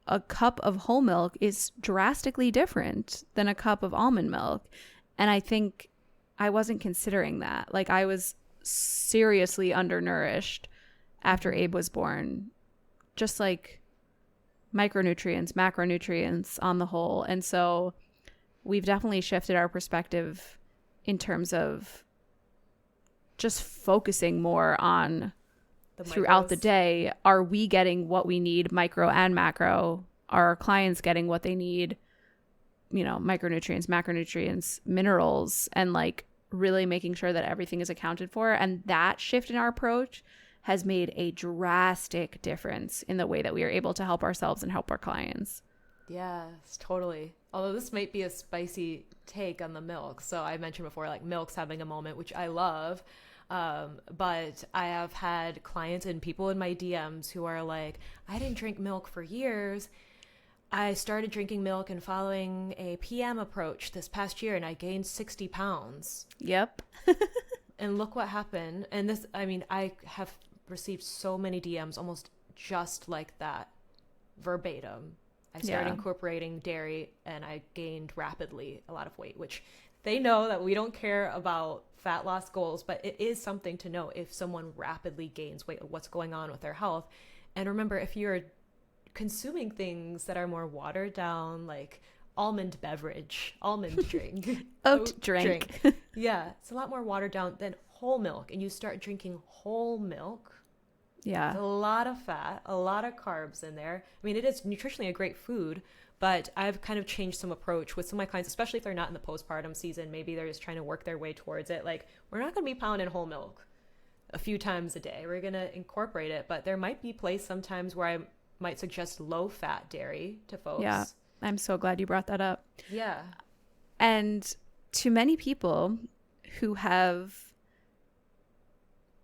[SPEAKER 2] a cup of whole milk is drastically different than a cup of almond milk. And I think I wasn't considering that. Like I was seriously undernourished after Abe was born. Just like micronutrients, macronutrients on the whole. And so we've definitely shifted our perspective in terms of just focusing more on throughout the day, are we getting what we need, micro and macro? Are our clients getting what they need, micronutrients, macronutrients, minerals, and like really making sure that everything is accounted for? And that shift in our approach has made a drastic difference in the way that we are able to help ourselves and help our clients.
[SPEAKER 3] Yes, totally. Although this might be a spicy take on the milk. So I mentioned before, like milk's having a moment, which I love. But I have had clients and people in my DMs who are like, I didn't drink milk for years. I started drinking milk and following a PM approach this past year and I gained 60 pounds.
[SPEAKER 2] Yep.
[SPEAKER 3] And look what happened. And this, I mean, I have received so many DMs almost just like that, verbatim. I started incorporating dairy and I gained rapidly a lot of weight, which they know that we don't care about fat loss goals, but it is something to know if someone rapidly gains weight, what's going on with their health. And remember, if you're consuming things that are more watered down, like almond beverage, almond drink,
[SPEAKER 2] oat drink.
[SPEAKER 3] Yeah, it's a lot more watered down than whole milk. And you start drinking whole milk.
[SPEAKER 2] Yeah.
[SPEAKER 3] It's a lot of fat, a lot of carbs in there. I mean, it is nutritionally a great food, but I've kind of changed some approach with some of my clients, especially if they're not in the postpartum season. Maybe they're just trying to work their way towards it. Like, we're not going to be pounding whole milk a few times a day. We're going to incorporate it, but there might be place sometimes where I might suggest low fat dairy to folks.
[SPEAKER 2] Yeah. I'm so glad you brought that up.
[SPEAKER 3] Yeah.
[SPEAKER 2] And to many people who have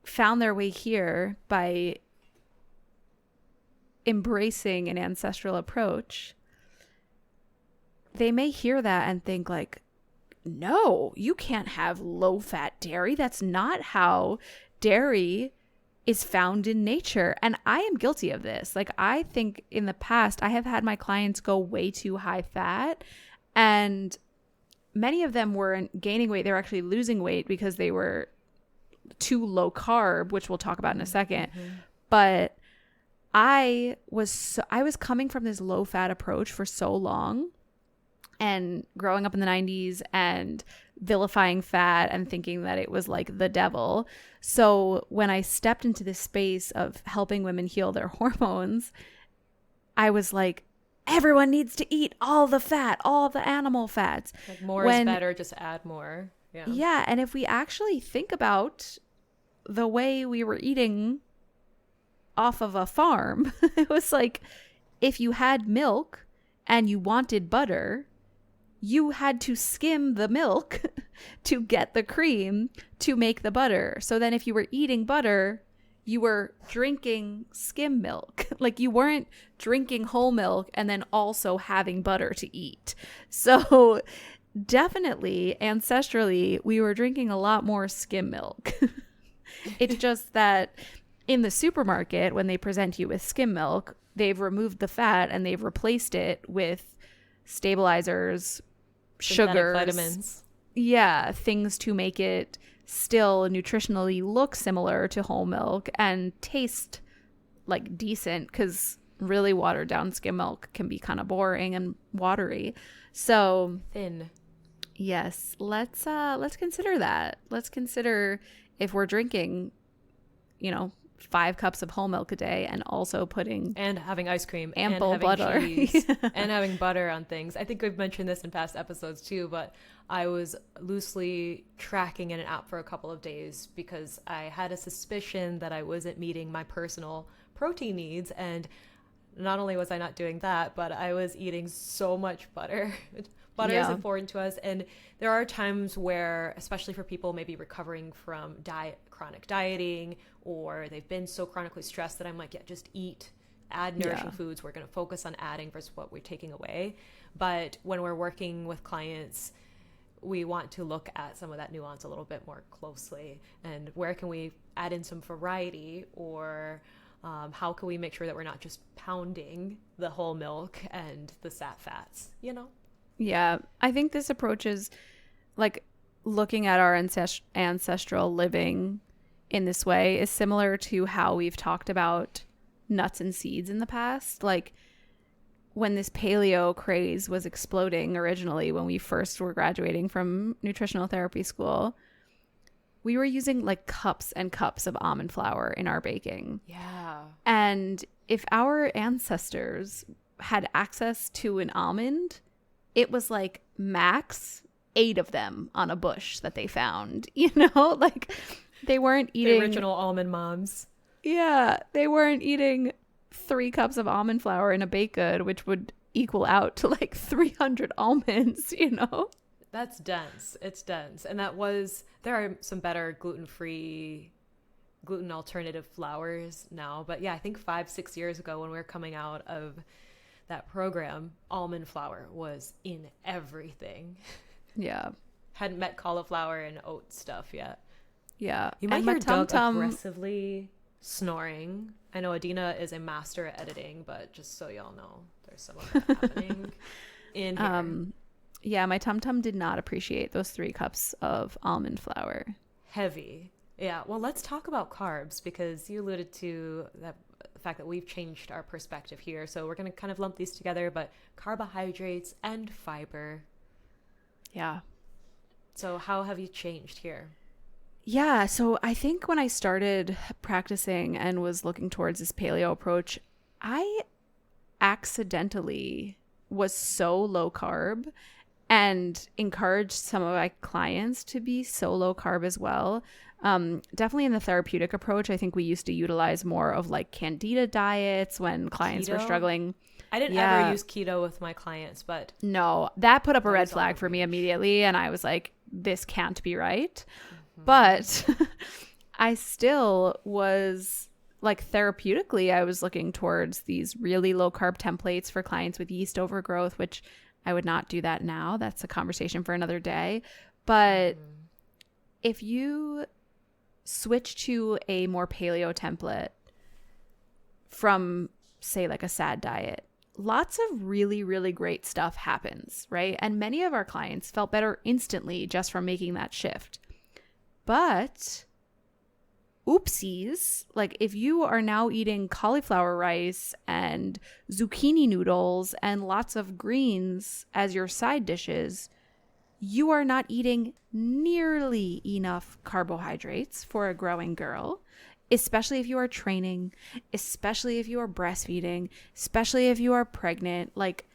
[SPEAKER 2] found their way here by embracing an ancestral approach, they may hear that and think like, no, you can't have low fat dairy. That's not how dairy is found in nature. And I am guilty of this. Like, I think in the past, I have had my clients go way too high fat, and many of them weren't gaining weight. They were actually losing weight because they were too low carb, which we'll talk about in a second. Mm-hmm. But I was coming from this low fat approach for so long, and growing up in the 90s and vilifying fat and thinking that it was like the devil. So when I stepped into this space of helping women heal their hormones, I was like, everyone needs to eat all the fat, all the animal fats.
[SPEAKER 3] Like more is better, just add more. Yeah.
[SPEAKER 2] Yeah. And if we actually think about the way we were eating off of a farm, it was like, if you had milk and you wanted butter, you had to skim the milk to get the cream to make the butter. So then if you were eating butter, you were drinking skim milk. Like, you weren't drinking whole milk and then also having butter to eat. So definitely, ancestrally, we were drinking a lot more skim milk. It's just that in the supermarket, when they present you with skim milk, they've removed the fat and they've replaced it with stabilizers, sugars,
[SPEAKER 3] vitamins.
[SPEAKER 2] Yeah, things to make it still nutritionally look similar to whole milk and taste like decent, because really watered down skim milk can be kind of boring and watery. So
[SPEAKER 3] thin.
[SPEAKER 2] Yes, let's consider that. Let's consider if we're drinking, 5 cups of whole milk a day and also putting
[SPEAKER 3] and having ice cream
[SPEAKER 2] ample
[SPEAKER 3] and having
[SPEAKER 2] butter
[SPEAKER 3] cheese and having butter on things. I think we've mentioned this in past episodes too, but I was loosely tracking in an app for a couple of days because I had a suspicion that I wasn't meeting my personal protein needs. And not only was I not doing that, but I was eating so much butter. Butter is important to us. And there are times where, especially for people maybe recovering from chronic dieting, or they've been so chronically stressed that I'm like, yeah, just add nourishing foods. We're going to focus on adding versus what we're taking away. But when we're working with clients, we want to look at some of that nuance a little bit more closely. And where can we add in some variety, or how can we make sure that we're not just pounding the whole milk and the fats, you know?
[SPEAKER 2] Yeah, I think this approach is like looking at our ancestral living in this way is similar to how we've talked about nuts and seeds in the past. Like when this paleo craze was exploding originally, when we first were graduating from nutritional therapy school, we were using like cups and cups of almond flour in our baking.
[SPEAKER 3] Yeah.
[SPEAKER 2] And if our ancestors had access to an almond, it was like max 8 of them on a bush that they found, you know, like they weren't eating
[SPEAKER 3] the original almond moms.
[SPEAKER 2] Yeah. They weren't eating 3 cups of almond flour in a baked good, which would equal out to like 300 almonds, you know?
[SPEAKER 3] That's dense. It's dense. And there are some better gluten-free, gluten alternative flours now. But yeah, I think 5-6 years ago when we were coming out of that program, almond flour was in everything.
[SPEAKER 2] Yeah.
[SPEAKER 3] Hadn't met cauliflower and oat stuff yet.
[SPEAKER 2] Yeah.
[SPEAKER 3] You might
[SPEAKER 2] and
[SPEAKER 3] hear
[SPEAKER 2] my
[SPEAKER 3] Doug
[SPEAKER 2] tum-tum
[SPEAKER 3] aggressively snoring. I know Adina is a master at editing, but just so y'all know, there's some of that happening in here.
[SPEAKER 2] Yeah, my tum-tum did not appreciate those 3 cups of almond flour.
[SPEAKER 3] Heavy. Yeah. Well, let's talk about carbs because you alluded to the fact that we've changed our perspective here. So we're going to kind of lump these together, but carbohydrates and fiber.
[SPEAKER 2] Yeah.
[SPEAKER 3] So how have you changed here?
[SPEAKER 2] Yeah, so I think when I started practicing and was looking towards this paleo approach, I accidentally was so low carb and encouraged some of my clients to be so low carb as well. Definitely in the therapeutic approach, I think we used to utilize more of like candida diets when clients were struggling.
[SPEAKER 3] I didn't ever use keto with my clients, but
[SPEAKER 2] no, that put up a red flag for me immediately. And I was like, this can't be right. But I still was like therapeutically, I was looking towards these really low carb templates for clients with yeast overgrowth, which I would not do that now. That's a conversation for another day. But if you switch to a more paleo template from, say, like a SAD diet, lots of really, really great stuff happens, right? And many of our clients felt better instantly just from making that shift. But oopsies, like if you are now eating cauliflower rice and zucchini noodles and lots of greens as your side dishes, you are not eating nearly enough carbohydrates for a growing girl, especially if you are training, especially if you are breastfeeding, especially if you are pregnant. Like,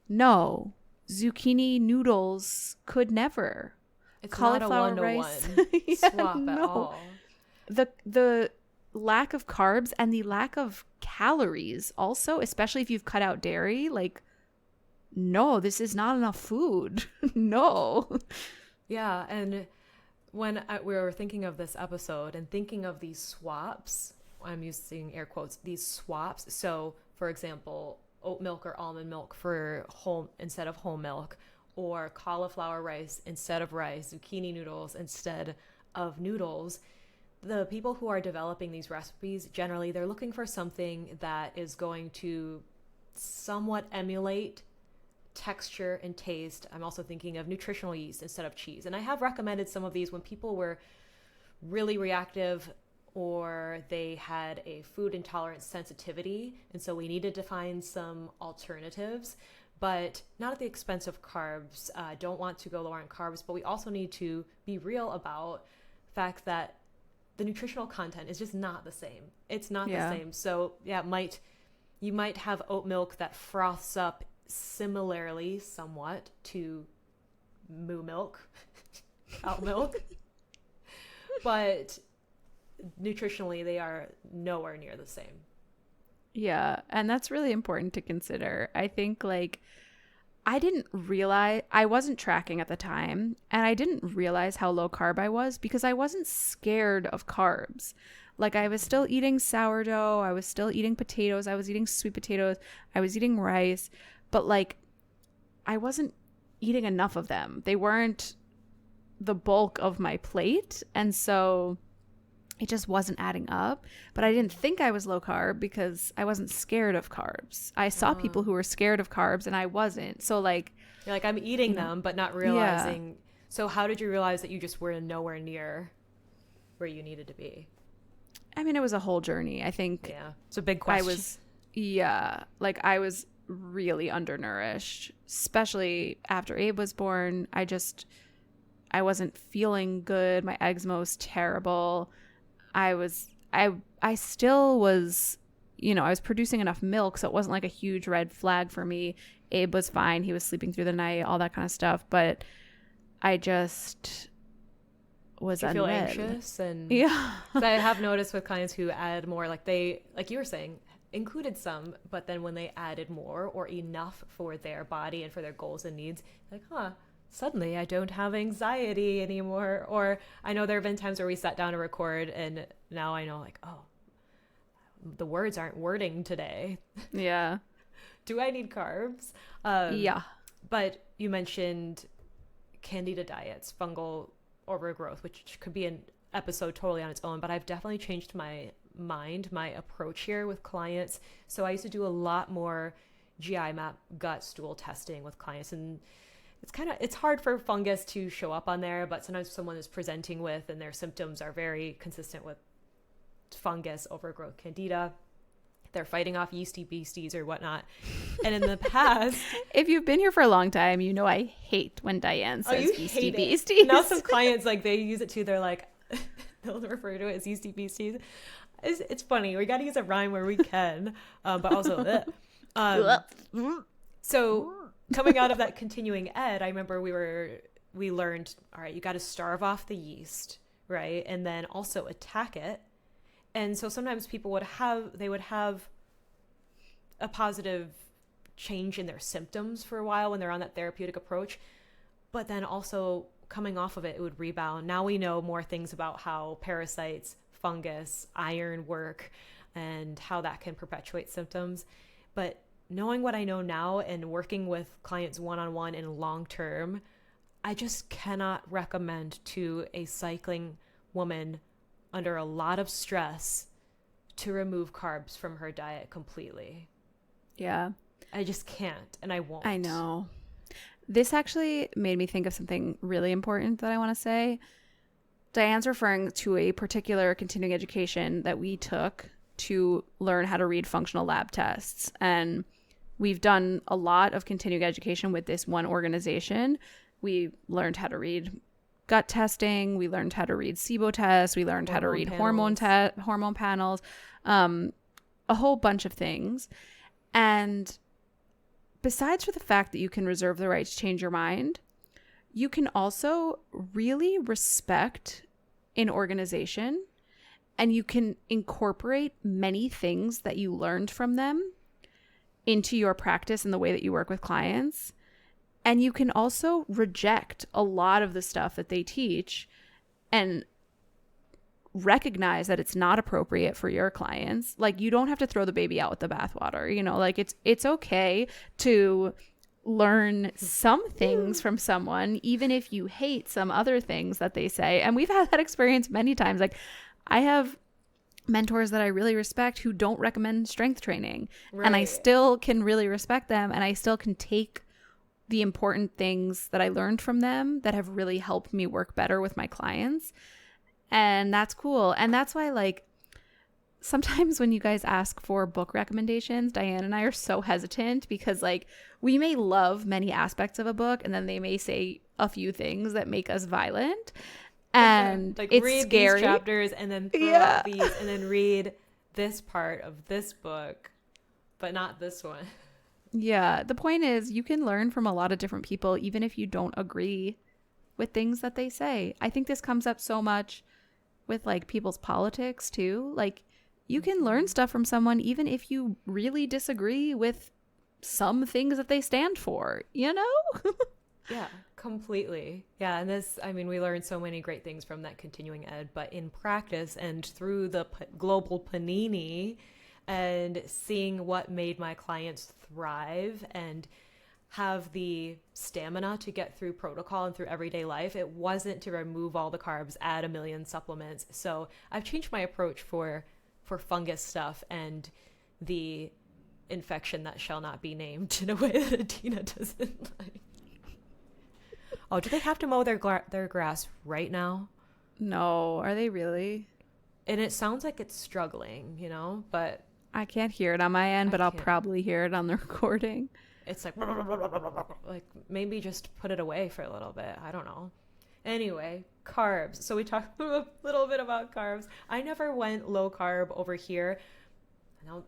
[SPEAKER 2] no, zucchini noodles could never.
[SPEAKER 3] It's
[SPEAKER 2] cauliflower
[SPEAKER 3] not a
[SPEAKER 2] rice.
[SPEAKER 3] one-to-one swap at all.
[SPEAKER 2] The lack of carbs and the lack of calories also, especially if you've cut out dairy, like, no, this is not enough food. No.
[SPEAKER 3] Yeah, and when we were thinking of this episode and thinking of these swaps, I'm using air quotes, these swaps. So, for example, oat milk or almond milk for instead of whole milk, or cauliflower rice instead of rice, zucchini noodles instead of noodles. The people who are developing these recipes, generally, they're looking for something that is going to somewhat emulate texture and taste. I'm also thinking of nutritional yeast instead of cheese. And I have recommended some of these when people were really reactive or they had a food intolerance sensitivity. And so we needed to find some alternatives, but not at the expense of carbs. Don't want to go lower on carbs, but we also need to be real about the fact that the nutritional content is just not the same. It's not
[SPEAKER 2] Yeah.
[SPEAKER 3] the same. So yeah, you might have oat milk that froths up similarly somewhat to moo milk, cow milk, but nutritionally they are nowhere near the same.
[SPEAKER 2] Yeah, and that's really important to consider. I think like I didn't realize, I wasn't tracking at the time, and I didn't realize how low carb I was because I wasn't scared of carbs. Like I was still eating sourdough, I was still eating potatoes, I was eating sweet potatoes, I was eating rice, but like I wasn't eating enough of them. They weren't the bulk of my plate, and so it just wasn't adding up. But I didn't think I was low carb because I wasn't scared of carbs. I saw people who were scared of carbs and I wasn't. So like,
[SPEAKER 3] You're like, I'm eating them, but not realizing. Yeah. So how did you realize that you just were nowhere near where you needed to be?
[SPEAKER 2] I mean, it was a whole journey. I think.
[SPEAKER 3] Yeah. It's a big question.
[SPEAKER 2] I was really undernourished, especially after Abe was born. I wasn't feeling good. My eczema was terrible. I still was, I was producing enough milk, so it wasn't like a huge red flag for me. Abe was fine. He was sleeping through the night, all that kind of stuff. But I just was unread.
[SPEAKER 3] Feel anxious? And
[SPEAKER 2] yeah.
[SPEAKER 3] So I have noticed with clients who add more, like you were saying, included some, but then when they added more or enough for their body and for their goals and needs, like, suddenly I don't have anxiety anymore. Or I know there have been times where we sat down to record and now I know like, the words aren't wording today.
[SPEAKER 2] Yeah.
[SPEAKER 3] Do I need carbs?
[SPEAKER 2] Yeah.
[SPEAKER 3] But you mentioned candida diets, fungal overgrowth, which could be an episode totally on its own, but I've definitely changed my mind, my approach here with clients. So I used to do a lot more GI map gut stool testing with clients, and it's hard for fungus to show up on there, but sometimes someone is presenting with and their symptoms are very consistent with fungus overgrowth, candida. They're fighting off yeasty beasties or whatnot. And in the past,
[SPEAKER 2] if you've been here for a long time, I hate when Diane says yeasty beasties.
[SPEAKER 3] Now some clients, like, they use it too. They're like, they'll refer to it as yeasty beasties. It's funny. We got to use a rhyme where we can, but also so coming out of that continuing ed, I remember we learned, all right, you got to starve off the yeast, right? And then also attack it. And so sometimes people would have a positive change in their symptoms for a while when they're on that therapeutic approach, but then also coming off of it, it would rebound. Now we know more things about how parasites, fungus, iron work, and how that can perpetuate symptoms. But knowing what I know now and working with clients one-on-one and long-term, I just cannot recommend to a cycling woman under a lot of stress to remove carbs from her diet completely.
[SPEAKER 2] Yeah.
[SPEAKER 3] I just can't, and I won't.
[SPEAKER 2] I know. This actually made me think of something really important that I want to say. Diane's referring to a particular continuing education that we took to learn how to read functional lab tests. And we've done a lot of continuing education with this one organization. We learned how to read gut testing. We learned how to read SIBO tests. We learned how to read hormone panels, a whole bunch of things. And besides for the fact that you can reserve the right to change your mind, you can also really respect an organization, and you can incorporate many things that you learned from them into your practice and the way that you work with clients. And you can also reject a lot of the stuff that they teach and recognize that it's not appropriate for your clients. Like, you don't have to throw the baby out with the bathwater, like it's okay to learn some things from someone, even if you hate some other things that they say. And we've had that experience many times. Like, I have mentors that I really respect who don't recommend strength training, right. And I still can really respect them, and I still can take the important things that I learned from them that have really helped me work better with my clients. And that's cool. And that's why, like, sometimes when you guys ask for book recommendations, Diane and I are so hesitant because, like, we may love many aspects of a book and then they may say a few things that make us violent. And
[SPEAKER 3] Like
[SPEAKER 2] it's
[SPEAKER 3] read
[SPEAKER 2] scary.
[SPEAKER 3] these chapters and then throw out these and then read this part of this book, but not this one.
[SPEAKER 2] Yeah, the point is you can learn from a lot of different people even if you don't agree with things that they say. I think this comes up so much with like people's politics too. Like you can learn stuff from someone even if you really disagree with some things that they stand for, you know?
[SPEAKER 3] Yeah, completely. Yeah, and this, I mean, we learned so many great things from that continuing ed, but in practice and through the global panini and seeing what made my clients thrive and have the stamina to get through protocol and through everyday life, it wasn't to remove all the carbs, add a million supplements. So I've changed my approach for fungus stuff and the infection that shall not be named in a way that Adina doesn't like. Oh, do they have to mow their grass right now?
[SPEAKER 2] No, are they really?
[SPEAKER 3] And it sounds like it's struggling, you know, but
[SPEAKER 2] I can't hear it on my end, but I'll probably hear it on the recording.
[SPEAKER 3] it's like maybe just put it away for a little bit. I don't know. Anyway, carbs. So we talked a little bit about carbs. I never went low carb over here. Now,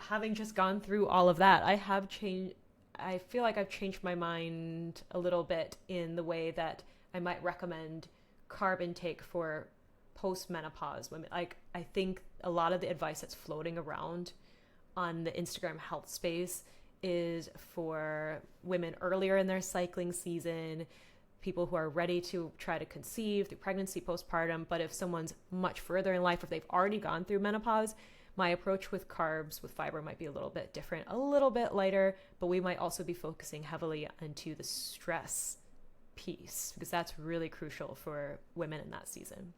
[SPEAKER 3] having just gone through all of that, I have changed. I feel like I've changed my mind a little bit in the way that I might recommend carb intake for post-menopause women. Like, I think a lot of the advice that's floating around on the Instagram health space is for women earlier in their cycling season, people who are ready to try to conceive through pregnancy, postpartum. But if someone's much further in life, if they've already gone through menopause, my approach with carbs, with fiber might be a little bit different, a little bit lighter, but we might also be focusing heavily into the stress piece because that's really crucial for women in that season.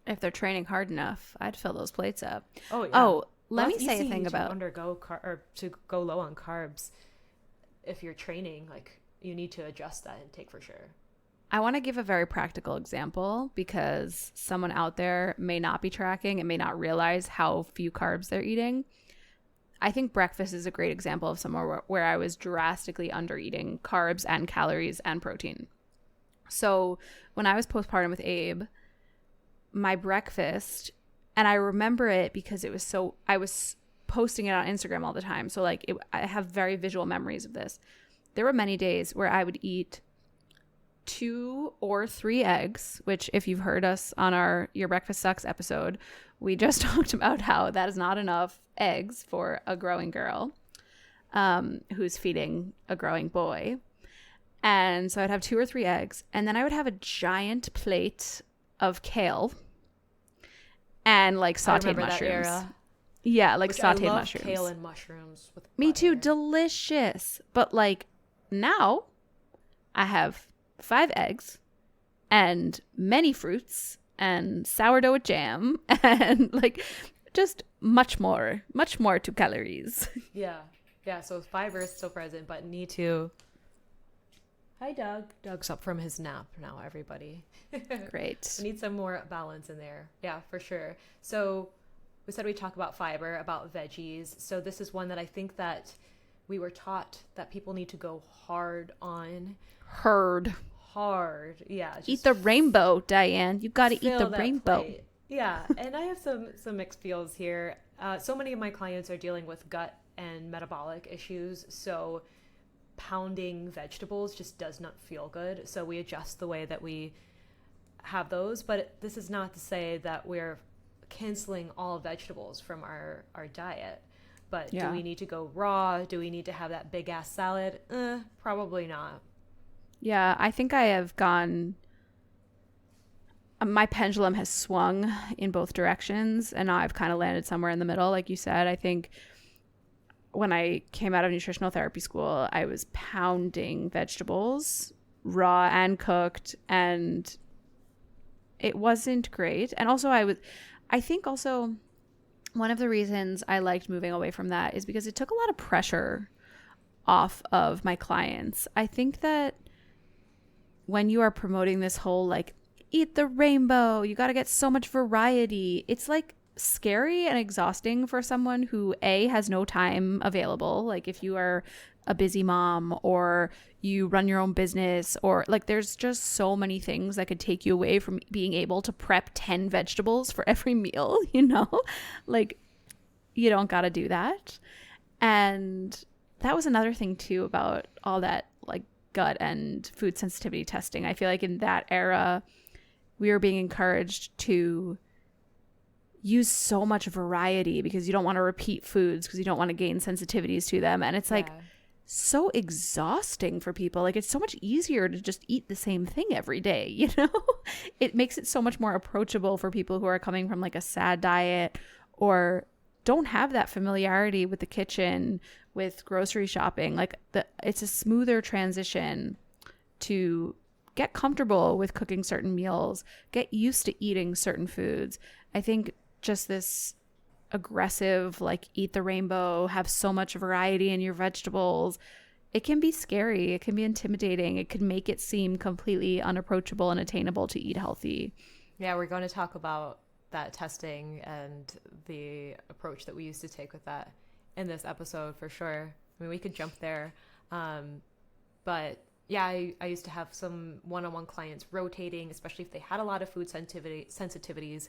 [SPEAKER 2] If they're training hard enough, I'd fill those plates up.
[SPEAKER 3] Oh, yeah.
[SPEAKER 2] Oh, let me
[SPEAKER 3] It's
[SPEAKER 2] say a
[SPEAKER 3] easy
[SPEAKER 2] thing
[SPEAKER 3] to
[SPEAKER 2] about
[SPEAKER 3] undergo or to go low on carbs. If you're training, like you need to adjust that intake for sure.
[SPEAKER 2] I want to give a very practical example because someone out there may not be tracking and may not realize how few carbs they're eating. I think breakfast is a great example of somewhere where I was drastically under eating carbs and calories and protein. So when I was postpartum with Abe, my breakfast, and I remember it because I was posting it on Instagram all the time. So like I have very visual memories of this. There were many days where I would eat 2 or 3 eggs, which if you've heard us on our Your Breakfast Sucks episode, we just talked about how that is not enough eggs for a growing girl who's feeding a growing boy. And so I'd have 2 or 3 eggs, and then I would have a giant plate of kale and like sauteed mushrooms. Yeah, like sauteed mushrooms.
[SPEAKER 3] Kale and mushrooms with
[SPEAKER 2] Me
[SPEAKER 3] butter.
[SPEAKER 2] too, delicious. But like now I have 5 eggs and many fruits and sourdough with jam and like just much more to calories.
[SPEAKER 3] Yeah. So fiber is still present, but need to. Hi, Doug. Doug's up from his nap now, everybody.
[SPEAKER 2] Great.
[SPEAKER 3] We need some more balance in there. Yeah, for sure. So we said we talk about fiber, about veggies. So this is one that I think that we were taught that people need to go hard on.
[SPEAKER 2] Hard.
[SPEAKER 3] Yeah.
[SPEAKER 2] Eat the rainbow, Diane. You got to eat the rainbow.
[SPEAKER 3] Plate. Yeah. And I have some mixed feels here. So many of my clients are dealing with gut and metabolic issues. So pounding vegetables just does not feel good. So we adjust the way that we have those. But this is not to say that we're canceling all vegetables from our diet. But do we need to go raw? Do we need to have that big ass salad? Probably not.
[SPEAKER 2] Yeah, I think I have gone. My pendulum has swung in both directions, and now I've kind of landed somewhere in the middle. Like you said, I think when I came out of nutritional therapy school, I was pounding vegetables, raw and cooked, and it wasn't great. And also I think also one of the reasons I liked moving away from that is because it took a lot of pressure off of my clients. I think that when you are promoting this whole like eat the rainbow, you got to get so much variety, it's like scary and exhausting for someone who A, has no time available. Like if you are a busy mom, or you run your own business, or like there's just so many things that could take you away from being able to prep 10 vegetables for every meal, like you don't got to do that. And that was another thing too about all that like gut and food sensitivity testing. I feel like in that era, we were being encouraged to use so much variety because you don't want to repeat foods because you don't want to gain sensitivities to them. And it's like so exhausting for people. Like it's so much easier to just eat the same thing every day, It makes it so much more approachable for people who are coming from like a SAD diet or don't have that familiarity with the kitchen, with grocery shopping. Like it's a smoother transition to get comfortable with cooking certain meals, get used to eating certain foods. I think just this aggressive, like eat the rainbow, have so much variety in your vegetables, it can be scary. It can be intimidating. It can make it seem completely unapproachable and attainable to eat healthy.
[SPEAKER 3] Yeah, we're going to talk about that testing and the approach that we used to take with that in this episode for sure. I mean, we could jump there. But yeah, I used to have some one-on-one clients rotating, especially if they had a lot of food sensitivities.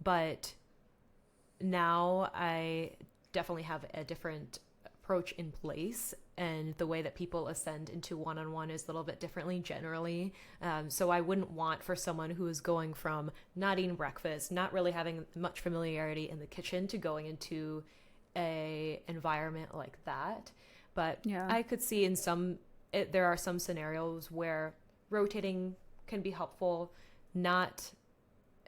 [SPEAKER 3] But now I definitely have a different approach in place, and the way that people ascend into one-on-one is a little bit differently generally. So I wouldn't want for someone who is going from not eating breakfast, not really having much familiarity in the kitchen, to going into a environment like that. But yeah, I could see there are some scenarios where rotating can be helpful.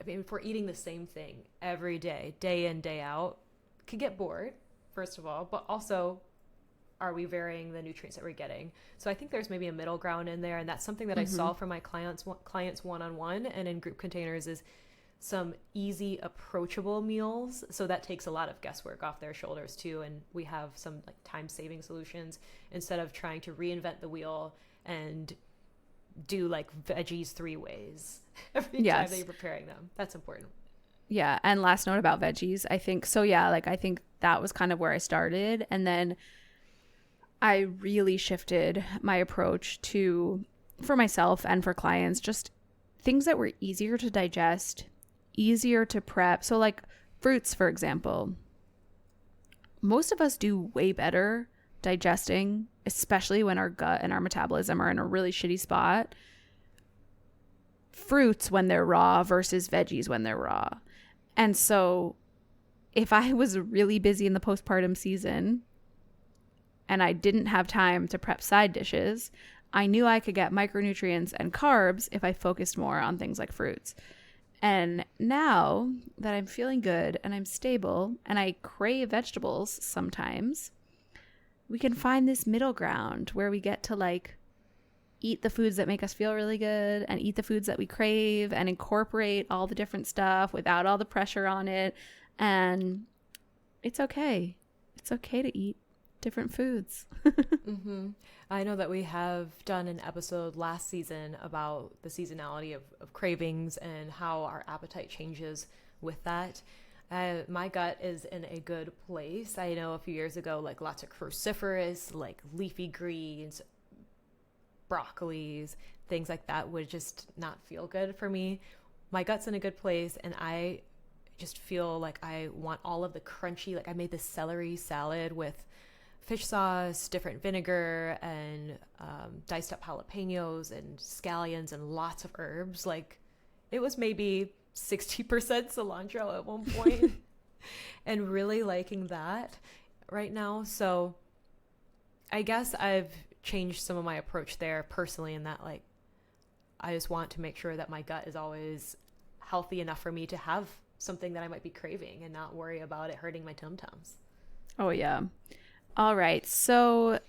[SPEAKER 3] If we're eating the same thing every day, day in, day out, could get bored, first of all, but also, are we varying the nutrients that we're getting? So I think there's maybe a middle ground in there, and that's something that I saw for my clients one-on-one and in group containers, is some easy, approachable meals. So that takes a lot of guesswork off their shoulders too, and we have some like time-saving solutions instead of trying to reinvent the wheel and do like veggies 3 ways every time that you're preparing them. That's important.
[SPEAKER 2] Yeah. And last note about veggies, I think so. Yeah. Like I think that was kind of where I started. And then I really shifted my approach to, for myself and for clients, just things that were easier to digest, easier to prep. So like fruits, for example, most of us do way better digesting, especially when our gut and our metabolism are in a really shitty spot, fruits when they're raw versus veggies when they're raw. And so if I was really busy in the postpartum season and I didn't have time to prep side dishes, I knew I could get micronutrients and carbs if I focused more on things like fruits. And now that I'm feeling good and I'm stable and I crave vegetables sometimes, we can find this middle ground where we get to like eat the foods that make us feel really good and eat the foods that we crave and incorporate all the different stuff without all the pressure on it. And it's okay. It's okay to eat different foods.
[SPEAKER 3] I know that we have done an episode last season about the seasonality of cravings and how our appetite changes with that. My gut is in a good place. I know a few years ago, like lots of cruciferous, like leafy greens, broccolis, things like that would just not feel good for me. My gut's in a good place, and I just feel like I want all of the crunchy, like I made this celery salad with fish sauce, different vinegar, and diced up jalapenos and scallions and lots of herbs. Like it was maybe 60% cilantro at one point and really liking that right now. So I guess I've changed some of my approach there personally, in that like I just want to make sure that my gut is always healthy enough for me to have something that I might be craving and not worry about it hurting my tum-tums.
[SPEAKER 2] Oh yeah. All right. So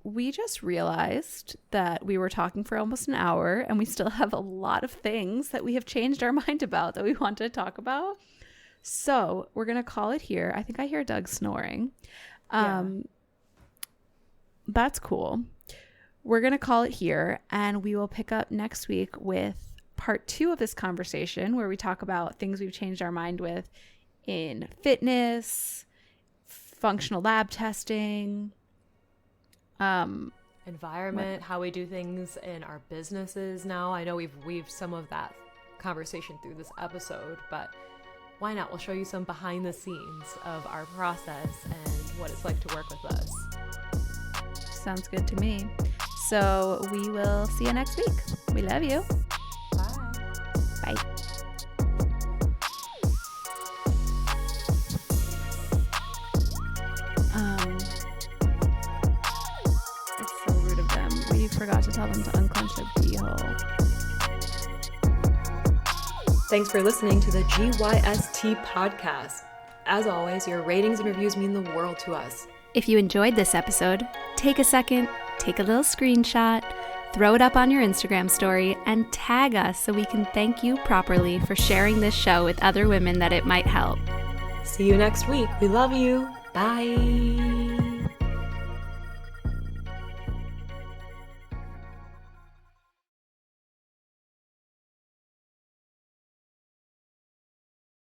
[SPEAKER 2] we just realized that we were talking for almost an hour and we still have a lot of things that we have changed our mind about that we want to talk about. So we're going to call it here. I think I hear Doug snoring. That's cool. We're going to call it here, and we will pick up next week with part 2 of this conversation, where we talk about things we've changed our mind with in fitness, functional lab testing,
[SPEAKER 3] Environment, how we do things in our businesses now. I know we've weaved some of that conversation through this episode, but why not? We'll show you some behind the scenes of our process and what it's like to work with us.
[SPEAKER 2] Sounds good to me. So we will see you next week. We love you.
[SPEAKER 3] Bye.
[SPEAKER 2] Bye. It's so rude of them. We forgot to tell them to unclench their beehole.
[SPEAKER 3] Thanks for listening to the GYST podcast. As always, your ratings and reviews mean the world to us.
[SPEAKER 2] If you enjoyed this episode, take a second, take a little screenshot, throw it up on your Instagram story, and tag us so we can thank you properly for sharing this show with other women that it might help.
[SPEAKER 3] See you next week. We love you. Bye.